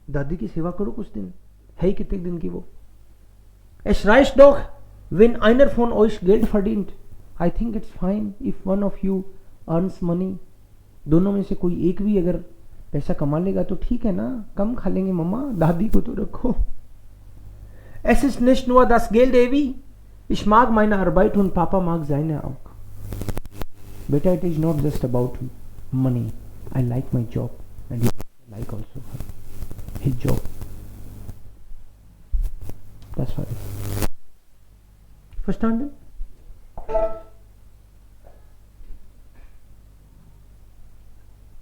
दादी की सेवा करो कुछ दिन. है कितने दिन की वो. Es reicht doch, wenn einer von euch Geld verdient. I think it's fine if one of you earns money. दोनों में से कोई एक भी अगर पैसा कमा लेगा तो ठीक है ना, कम खा लेंगे मम्मा, दादी को तो रखो. Es ist nicht nur das Geld, Evi. Ich mag meine Arbeit und Papa mag seine auch. Beta, it is not just about money. I like my job and he like also his job. That's why. Verstanden?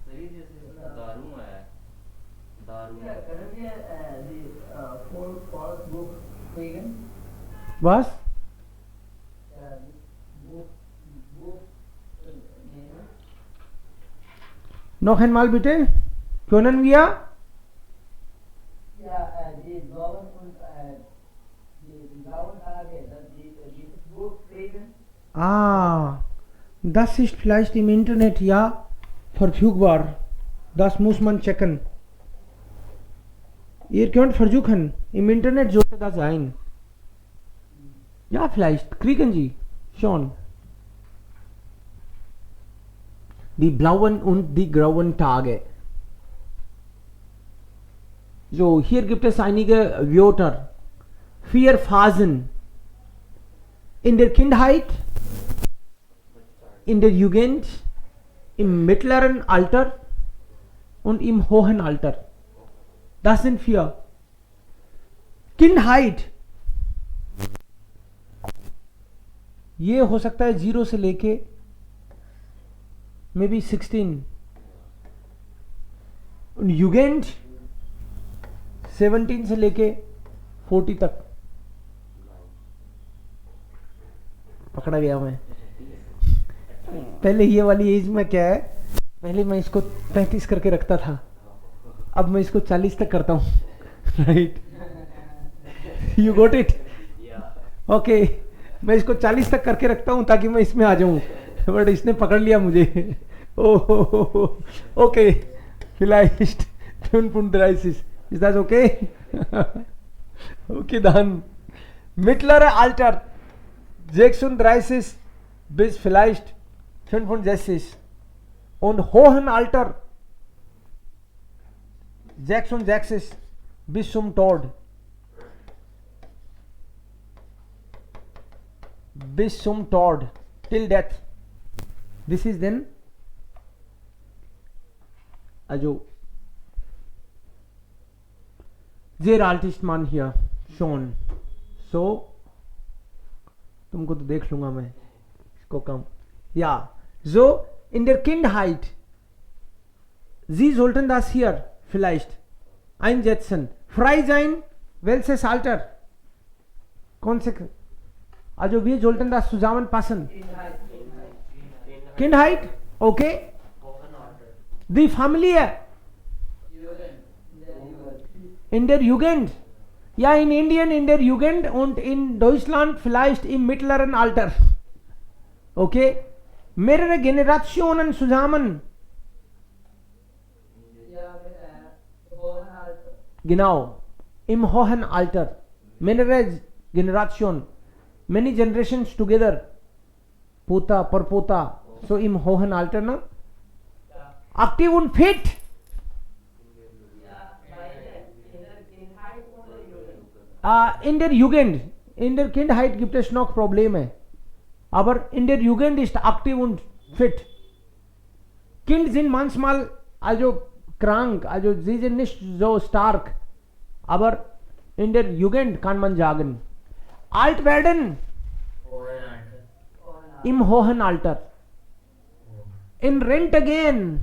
सही जैसे दारू है दारू Yeah, currently the four false book vegan. Was? Book name. Noch einmal bitte. Können wir? Ja, die blauen und die blauen Tage, dieses Buch vegan. Ah, das ist vielleicht im Internet ja verfügbar. Das muss man checken. Ihr könnt versuchen. Im Internet sollte das sein. Ja, vielleicht kriegen Sie schon. Die blauen und die grauen Tage. So, hier gibt es einige Wörter. 4 Phasen. In der Kindheit, in der Jugend, im mittleren Alter und im hohen Alter. Das sind 4. Kindheit. ये हो सकता है 0 से लेके may be 16. युगेंड 17 से लेके 40 तक. पकड़ा गया मैं. पहले ये वाली एज में क्या है, पहले मैं इसको 35 करके रखता था, अब मैं इसको 40 तक करता हूँ. Right, you got it. Okay, मैं इसको 40 तक करके रखता हूँ ताकि मैं इसमें आ जाऊँ, बट इसने पकड़ लिया मुझे. Okay, vielleicht 35. Ist das okay? Okay, dann mittlere Alter 36 bis vielleicht 65 und hohen Alter 66 bis zum Tod. Bis zum Tod, till death. This is then also sehr alt ist man hier schon. So, तुमको तो देख लूंगा मैं इसको कम. Ja, so in der Kindheit, Sie sollten das hier vielleicht einsetzen. Frei sein, welches Alter? Konsequent. Also wir sollten das zusammenpassen. Kindheit, okay. Die Familie. In der Jugend. Ja, in Indien in der Jugend und in Deutschland vielleicht im mittleren Alter. Okay. Mehrere Generationen zusammen. Genau. Im hohen Alter. Mehrere Generationen. Many generations together. Pota, Parpota. So im hohen Alter, na? Aktiv und fit. In der Jugend. In der Kindheit gibt es noch Probleme. Aber in der Jugend ist aktiv und fit. Kinder sind manchmal also krank, also sie sind nicht so stark. Aber in der Jugend kann man sagen. Alt werden im hohen Alter. In Rente gehen.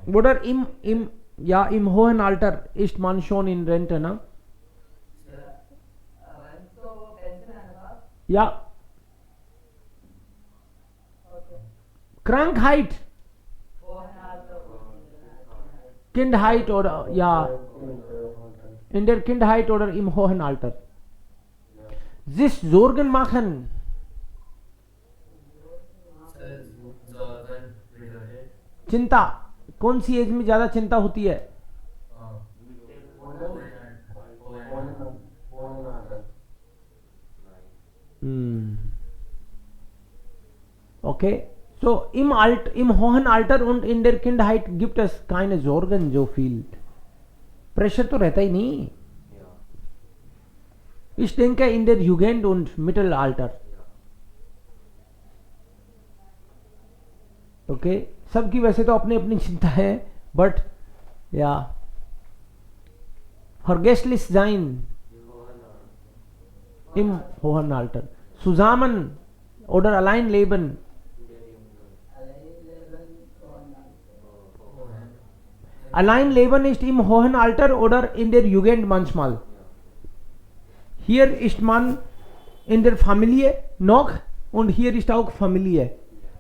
Oder im hohen Alter ist man schon in Rente, ne? Ja. Krankheit. Kindheit oder ja. In der Kindheit oder im hohen Alter. Sich Sorgen machen. चिंता. कौन सी as में ज्यादा चिंता होती है? Okay, so im hohen Alter und in der Kindheit gibt es keine Sorgen so viel. Pressure तो रहता ही नहीं. Ich denke in der Jugend und Mittelalter. Okay, सबकी वैसे तो अपनी अपनी चिंता है, बट या vergesslich sein im hohen Alter. Zusammen oder allein leben. Allein leben ist im hohen Alter oder in der Jugend manchmal. Hier ist man in der Familie noch und hier ist auch Familie.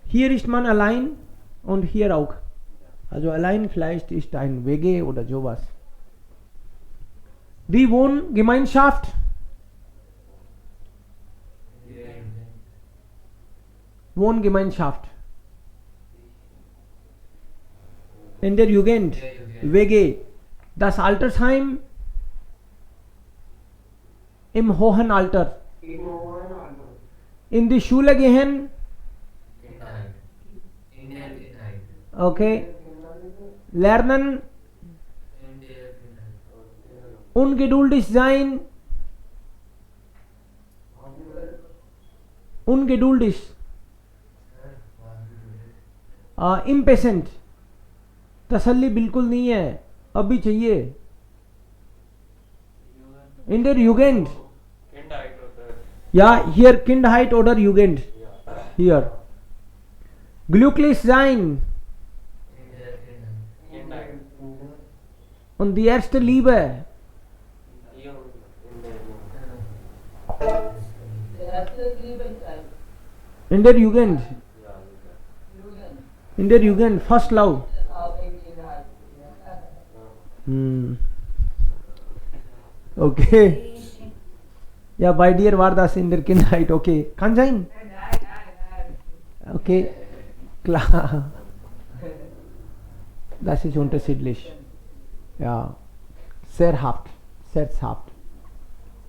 Hier ist man allein und hier auch. Also allein vielleicht ist ein WG oder sowas. Die Wohngemeinschaft. Wohngemeinschaft. In der Jugend. WG. Das Altersheim im hohen Alter. In die Schule gehen. Okay. Lernen. Ungeduldig sein. Ungeduldig. Impatient. तसल्ली बिल्कुल नहीं है, अभी चाहिए. In der Jugend. Ja, hier Kindheit oder Jugend. Hier. Glücklich sein. Und die erste Liebe. In der Jugend. In der Jugend, first love. Okay. Ja, bei dir war das in der Kindheit, okay. Kann sein. Okay, klar. Das ist unterschiedlich. Ja, sehr hart, sehr hart.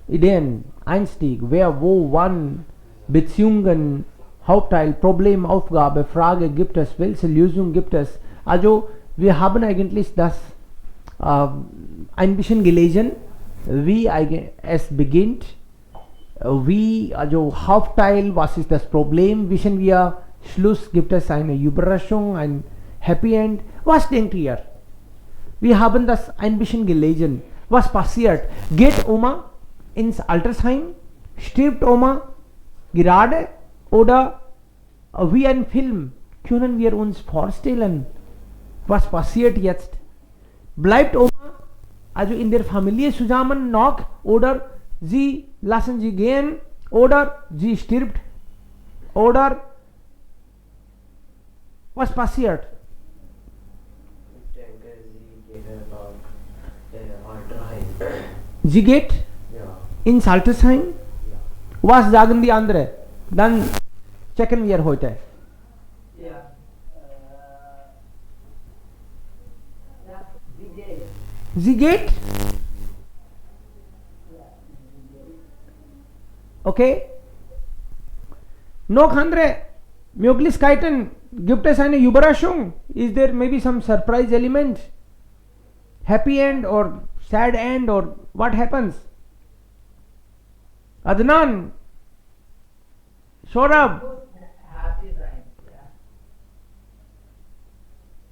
Ideen, Einstieg, wer, wo, wann, Beziehungen, Hauptteil, Problem, Aufgabe, Frage gibt es, welche Lösung gibt es. Also, wir haben eigentlich das ein bisschen gelesen, wie es beginnt, wie, also Hauptteil, was ist das Problem, wissen wir, Schluss gibt es eine Überraschung, ein Happy End. Was denkt ihr? Wir haben das ein bisschen gelesen. Was passiert? Geht Oma ins Altersheim? Stirbt Oma gerade? Oder wie ein Film können wir uns vorstellen, was passiert jetzt? Bleibt Oma also in der Familie zusammen noch oder sie lassen sie gehen oder sie stirbt oder was passiert? Ich denke, sie geht nach Altersheim. Sie geht ins Altersheim? Was sagen die anderen? Dann checken wir heute. Sie geht? Okay. Noch andere Möglichkeiten. Gibt es eine Überraschung? Is there maybe some surprise element? Happy end or sad end or what happens? Adnan, Saurabh.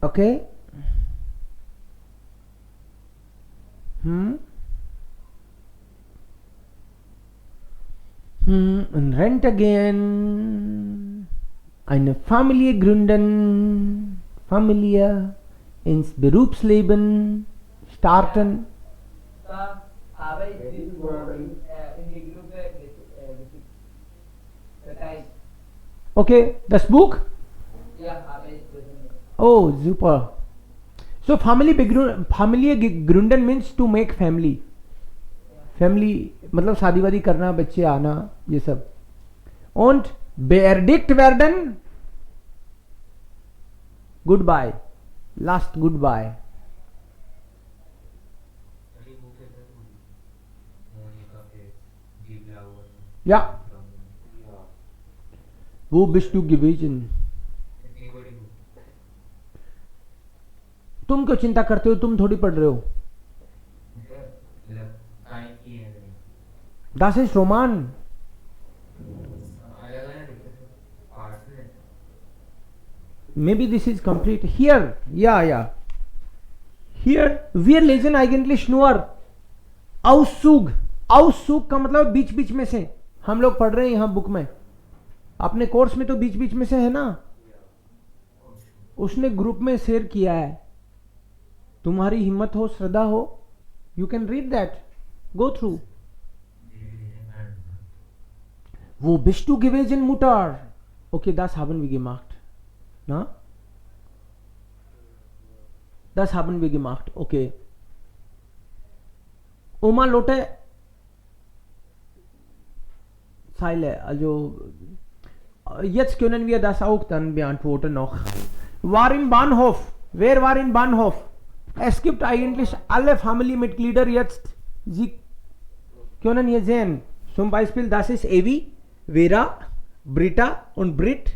Okay. Und Rent again. Eine Familie gründen. Familie ins Berufsleben starten. Okay, das Buch? Oh, super. So family gründen means to make family. Family मतलब शादी वादी करना, बच्चे आना, ये सब. Und beerdigt werden. Goodbye. Last goodbye. Ja. Wo bist du gewesen? तुम क्यों चिंता करते हो? तुम थोड़ी पढ़ रहे हो. Das ist Roman. Maybe this is complete. Here, yeah. Hier, wir lesen eigentlich nur औसुग, औसुग का मतलब बीच बीच में से, हम लोग पढ़ रहे हैं यहां बुक में, अपने कोर्स में तो बीच बीच में से है ना, उसने ग्रुप में शेयर किया है, तुम्हारी हिम्मत हो, श्रद्धा हो, you can read that, go through. Wo bist du gewesen, Mutter? Okay, das haben wir gemacht. Na? Das haben wir gemacht. Okay. Oma Lotte. Zeile. Also, jetzt können wir das auch dann beantworten noch. War im Bahnhof. Wer war im Bahnhof? Es gibt eigentlich alle Familienmitglieder jetzt. Sie können hier sehen. Zum Beispiel, das ist Evi. Vera, Britta und Brit,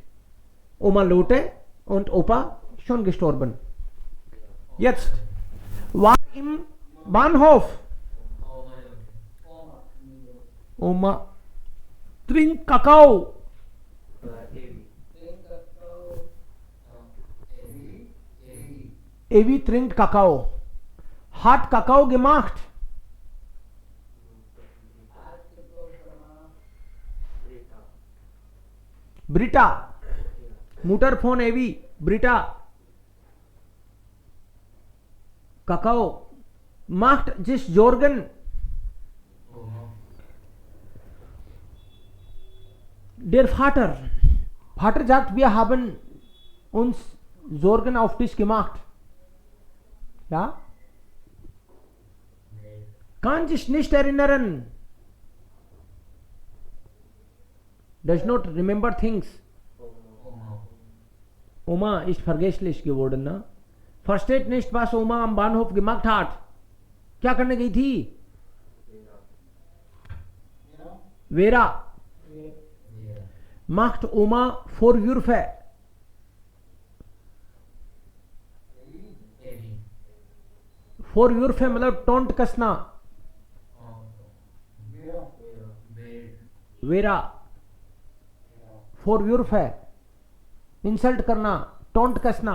Oma Lotte und Opa schon gestorben. Jetzt war im Bahnhof. Oma trinkt Kakao. Evi trinkt Kakao. Hat Kakao gemacht. Britta. Mutter von Evi. Britta. Kakao. Macht sich Jorgen. Der Vater. Vater sagt, wir haben uns Sorgen auf dich gemacht. Ja? Kann sich nicht erinnern. Does not remember things. Oma ist vergesslich geworden, na? Versteht nicht, was Oma am Bahnhof gemacht hat. क्या करने गई थी? Vera. Macht Oma Vorwürfe. Vorwürfe मतलब taunt कसना. Vera. Vorwürfe. Insult करना, taunt कसना.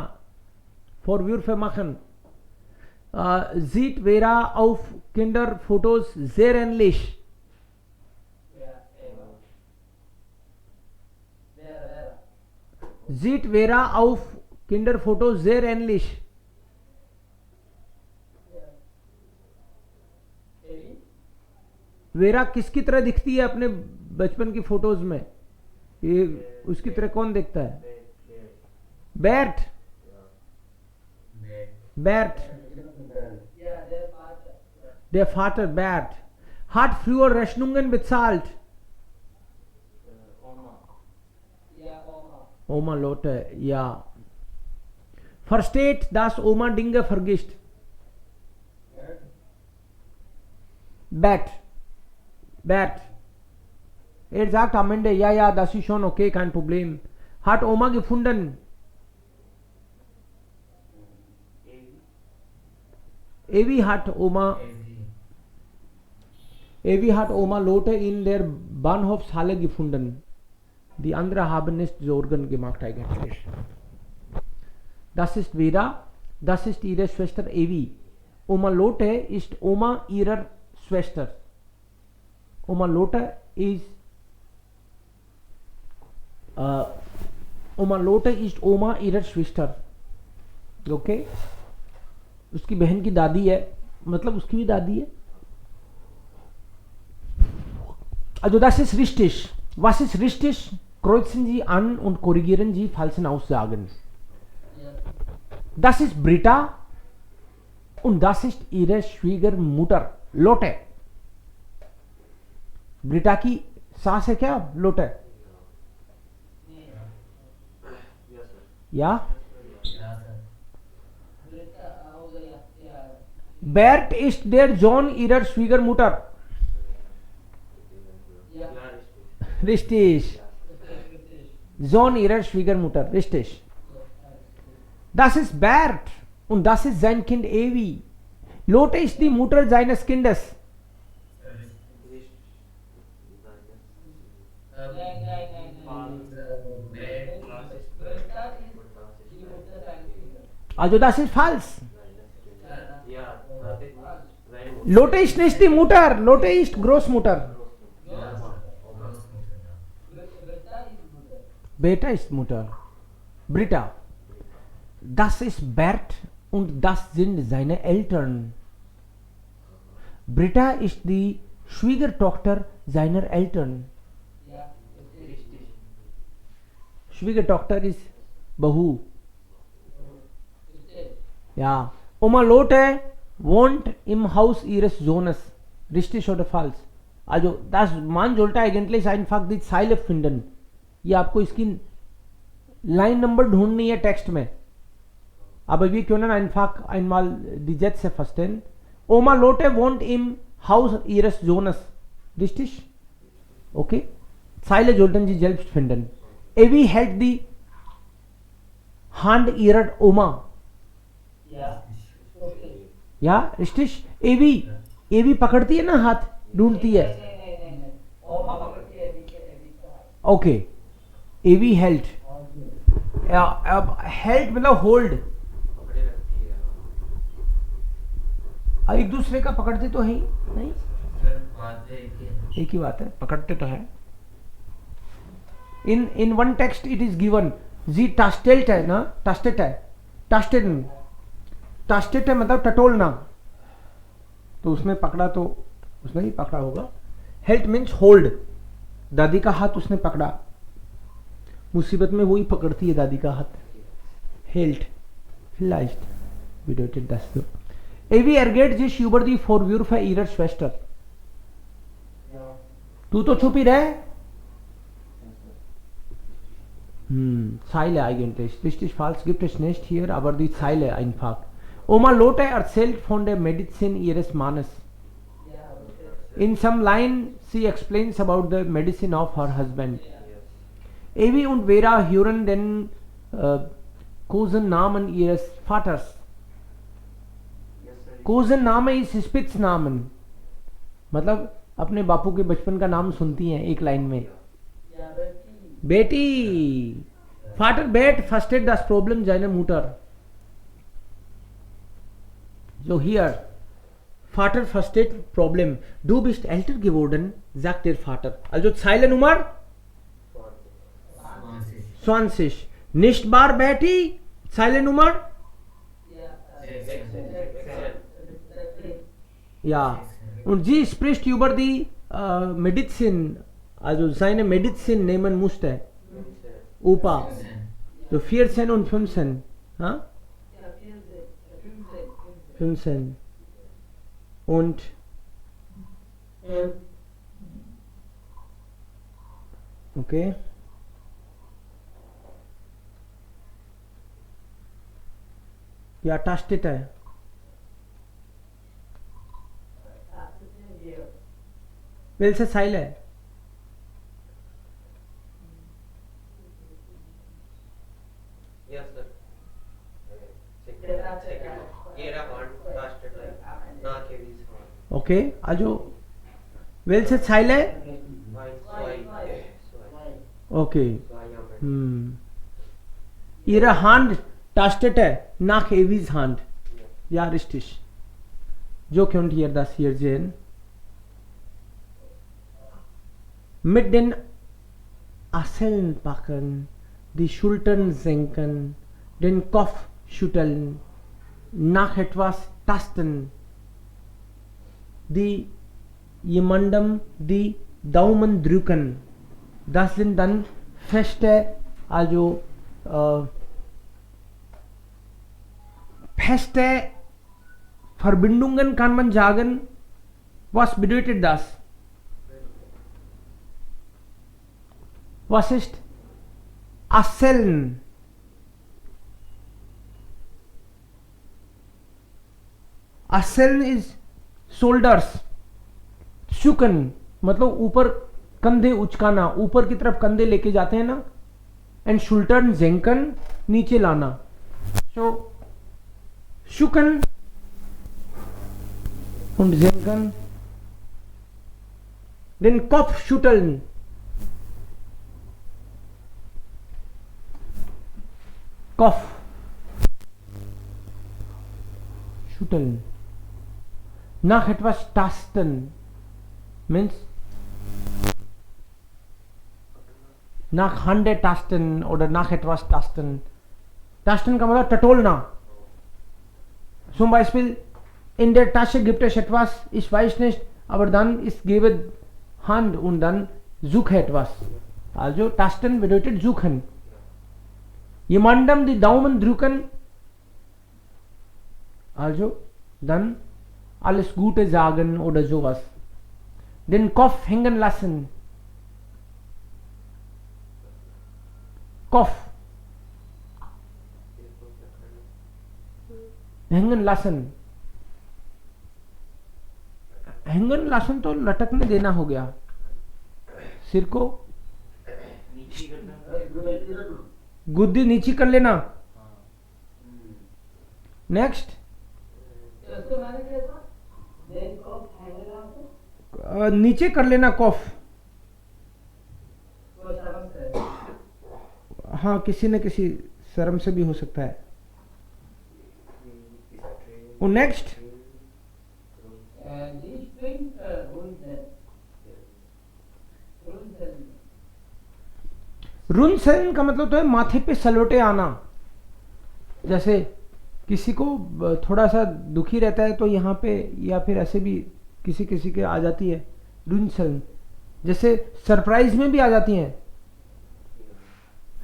Vorwürfe machen. Sieht Vera auf Kinderfotos sehr ähnlich. Sieht Vera auf Kinderfotos sehr ähnlich. Vera किसकी तरह दिखती है अपने बचपन की फोटोज में? ये उसकी तरह कौन दिखता है? Bert. Bert. Der Vater Bert hat früher Rechnungen bezahlt. Oma Lotte, ja. Versteht, dass Oma Dinge vergisst. Bert. Bert. Er sagt am Ende, ja, ja, das ist schon okay, kein Problem. Hat Oma gefunden. Evi hat Oma Lotte in der Bahnhofshalle gefunden. Die anderen haben nicht Sorgen gemacht eigentlich. Das ist Vera, das ist ihre Schwester Evi. Oma Lotte ist Oma ihrer Schwester. Oma Lotte is Oma ihrer Schwester. Okay? उसकी बहन की दादी है, मतलब उसकी भी दादी है. Also das ist richtig. Was ist richtig? Kreuzen Sie an und korrigieren Sie falschen Aussagen. Das ist Britta und das ist ihre Schwiegermutter Lotte. ब्रिटा की सास है क्या लोटे? या Bert ist der Sohn ihrer Schwiegermutter. Richtig. Sohn ihrer Schwiegermutter. Richtig. Das ist Bert und das ist sein Kind Evi. Lotte ist die Mutter seines Kindes. Also das ist falsch. Lotte ist nicht die Mutter, Lotte ist Großmutter. Beta ist Mutter. Britta. Das ist Bert und das sind seine Eltern. Britta ist die Schwiegertochter seiner Eltern. Schwiegertochter ist Bahu. Ja. Oma Lotte wohnt im Haus ihres Sohnes. Richtig oder falsch? Also, das man sollte eigentlich einfach die Zeile finden. ये आपको इसकी line number ढूंढनी है text में. Aber wir können einfach einmal die Sätze verstehen. Oma Lotte wohnt im Haus ihres Sohnes. Richtig? Okay. Zeile sollten Sie selbst finden. Evi hält die Hand ihrer Oma. Ja, richtig? एवी पकड़ती है ना, हाथ ढूंढती है. Okay. एवी held. Held मतलब hold. एक दूसरे का पकड़ते तो है ही नहीं, एक ही बात है, पकड़ते तो है. In one text it is given जी टास्टेल्ट है ना, टास्टेट है, टास्टेट है मतलब टटोलना, तो उसने पकड़ा तो उसने ही पकड़ा होगा. Held means hold. दादी का हाथ उसने पकड़ा. मुसीबत में वही पकड़ती है दादी का हाथ. Held. Vielleicht bedeutet das so. Evi ergeht sich über die Vorwürfe ihrer Schwester. तू तो चुप ही रहे. Zeile eigentlich. Richtig, falsch gibt es nicht hier, aber die Zeile einfach. Oma Lotte erzählt von der Medizin ihres Mannes. In some line she explains about the medicine of her husband. Evi und Vera hören den Kosennamen ihres Vaters. Kosenname ist Spitznamen. मतलब अपने बापू के बचपन का नाम सुनती हैं एक line में. बेटी. Vater Bert versteht das Problem seiner Mutter. So hier. Vater versteht Problem. Du bist älter geworden, sagt der Vater. Also Zeile Nummer 20. Nicht wahr, Betty? Zeile Nummer? Ja. Und sie spricht über die Medizin, also seine Medizin nehmen musste. Opa. So 14 und 15. Ha? 15. Und okay. Ja, tastet है. Welche Zeile? Yes, sir. Okay, also welche Zeile? Okay. Ihre Hand tastete nach Evis Hand. Ja, richtig. So könnt ihr das hier sehen. Mit den Achseln packen, die Schultern senken, den Kopf schütteln, nach etwas tasten, die jemandem die Daumen drücken. Das sind dann feste, also feste Verbindungen kann man sagen. Was bedeutet das? Was ist Achseln? Achseln is shoulders. Shukan मतलब ऊपर कंधे उचकाना, ऊपर की तरफ कंधे लेके जाते हैं ना. एंड शुल्टर्न जेंकन नीचे लाना. सो शुकन und senken, den Kopf schütteln. Kopf schütteln. nach etwas tasten means nach Hande tasten oder nach etwas tasten. Tasten का मतलब टटोलना. Zum Beispiel in der Tasche gibt es etwas, ich weiß nicht, aber dann ich gebe Hand und dann suche etwas. Also tasten bedeutet suchen. Jemandem die Daumen drücken, also dann alles Gute sagen oder sowas. Den Kopf hängen lassen. Kopf hängen lassen. hängen laसन तो लटकने देना हो गया. सिर को गुद्दी नीची कर लेना. नेक्स्ट इसको मैंने क्या था? देन कॉफ हैंगर नीचे कर लेना कॉफ. वो शर्म से. हाँ किसी न किसी शर्म से भी हो सकता है. और नेक्स्ट रुनसेन का मतलब तो है माथे पे सलोटे आना. जैसे किसी को थोड़ा सा दुखी रहता है तो यहाँ पे या फिर ऐसे भी किसी किसी के आ जाती है रुनसेन. जैसे सरप्राइज में भी आ जाती हैं.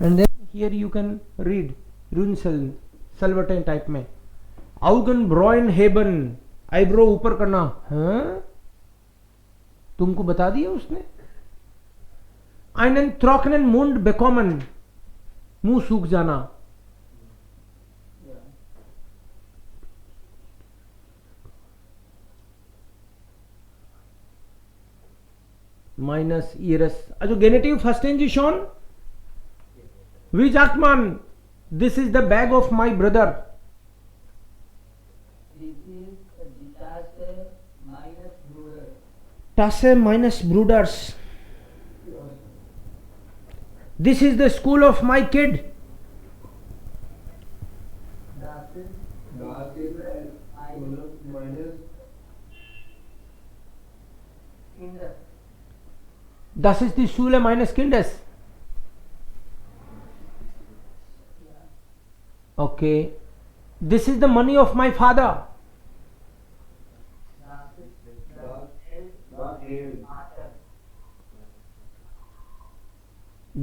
And then here you can read रुनसेन सलवटे टाइप में. आउगन ब्रॉइन हेबन आईब्रो ऊपर करना. हाँ तुमको बता दिया उसने. einen trockenen Mund bekommen मुंह सूख जाना. minus ihres. Also Genitiv verstehen Sie schon? Wie sagt man, this is the bag of my brother? This is the Tasse minus Bruder. Tasse minus Bruders. This is the school of my kid. Das ist minus Kinder. Das ist die Schule meines Kindes. Okay. This is the money of my father. Das ist Vater.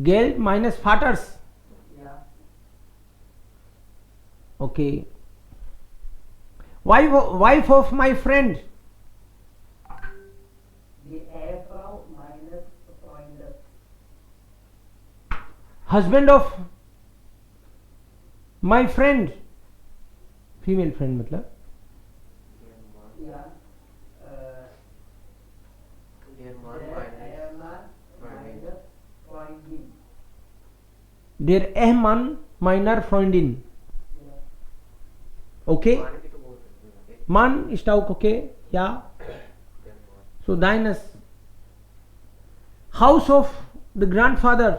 Geld minus Vaters. Ja. Okay. Wife of my friend. Die Ehefrau meines Freundes. Husband of my friend. Female friend मतलब. Ja. dear Der man Ehemann meines Freundin. Der Ehemann meiner Freundin. Ja. Okay. मान भी तो बोल सकते हैं. Mann ist auch okay. Ja. Dear man. So deines. House of the grandfather.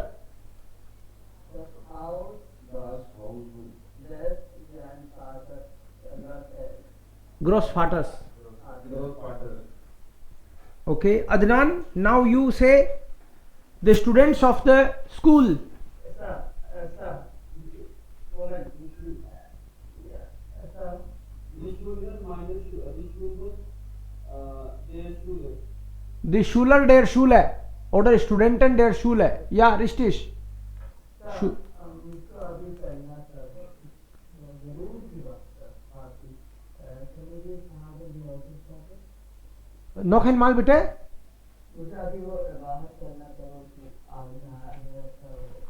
Das Haus des Grandvaters. Großvaters. Okay. Adnan, now you say the students of the school. Sir. Moment. Sir. Die Schüler der Schule oder Studenten der Schule. Ja, richtig. Sir, इसको अभी करना sir जरूर की बात sir आपकी चलिए कहाँ पे भी ऑफिस Noch einmal bitte. मुझे अभी वो बाहर करना करो कि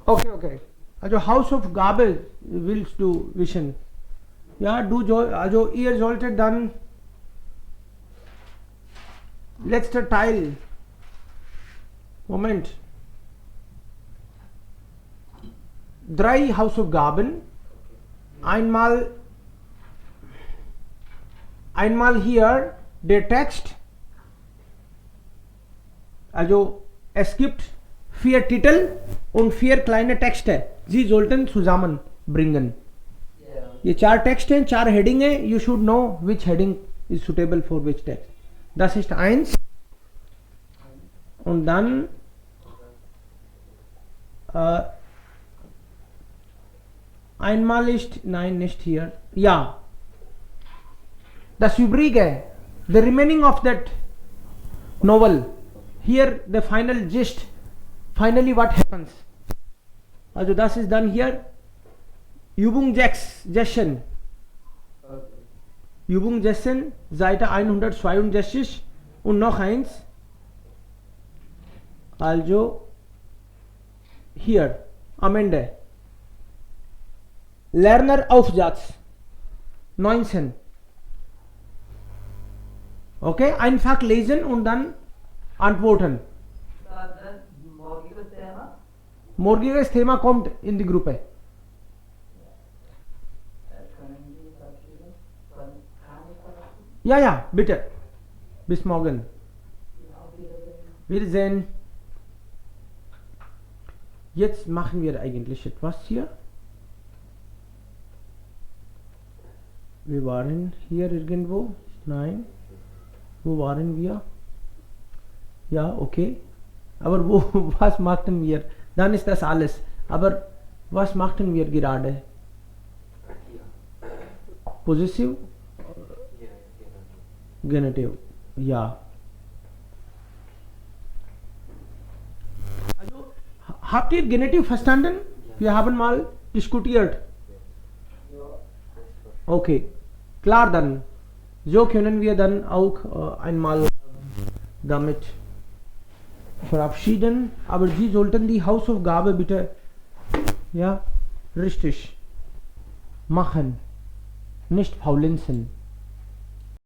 Okay, okay. Also House of Gabel willst du wissen. Ja, also ihr solltet dann letzter Teil. Moment. 3 House of Gaben. Einmal hier der Text. Also es gibt 4 Titel und 4 kleine Texte. Sie sollten zusammenbringen. Yeah. ये 4 text हैं, 4 heading है. You should know which heading is suitable for which text. Das ist 1. Und dann einmal ist, nein, nicht hier. Ja. Das Übrige, the remaining of that novel. Here the final gist. Finally what happens? Also das ist dann hier Übungsjessen. Okay. Übungsjessen, Seite 162 und noch eins. Also hier am Ende. Lerneraufsatz 19. Okay, einfach lesen und dann antworten. Dann morgiges Thema. Morgiges Thema kommt in die Gruppe. Können Sie verabschieden? Kann ich verabschieden? Ja, ja, bitte. Bis morgen. Auf Wiedersehen. Wiedersehen. Jetzt machen wir eigentlich etwas hier. Wir waren hier irgendwo. Nein. Wo waren wir? Ja, okay. Aber wo, was machten wir? Dann ist das alles. Aber was machten wir gerade? Hier. Possessive? Hier, Genitive. Ja. Also, habt ihr Genitive verstanden? Wir haben mal diskutiert. Okay. Klar dann. So können wir dann auch einmal damit verabschieden. Aber Sie sollten die Hausaufgabe bitte ja richtig machen. Nicht faulenzen.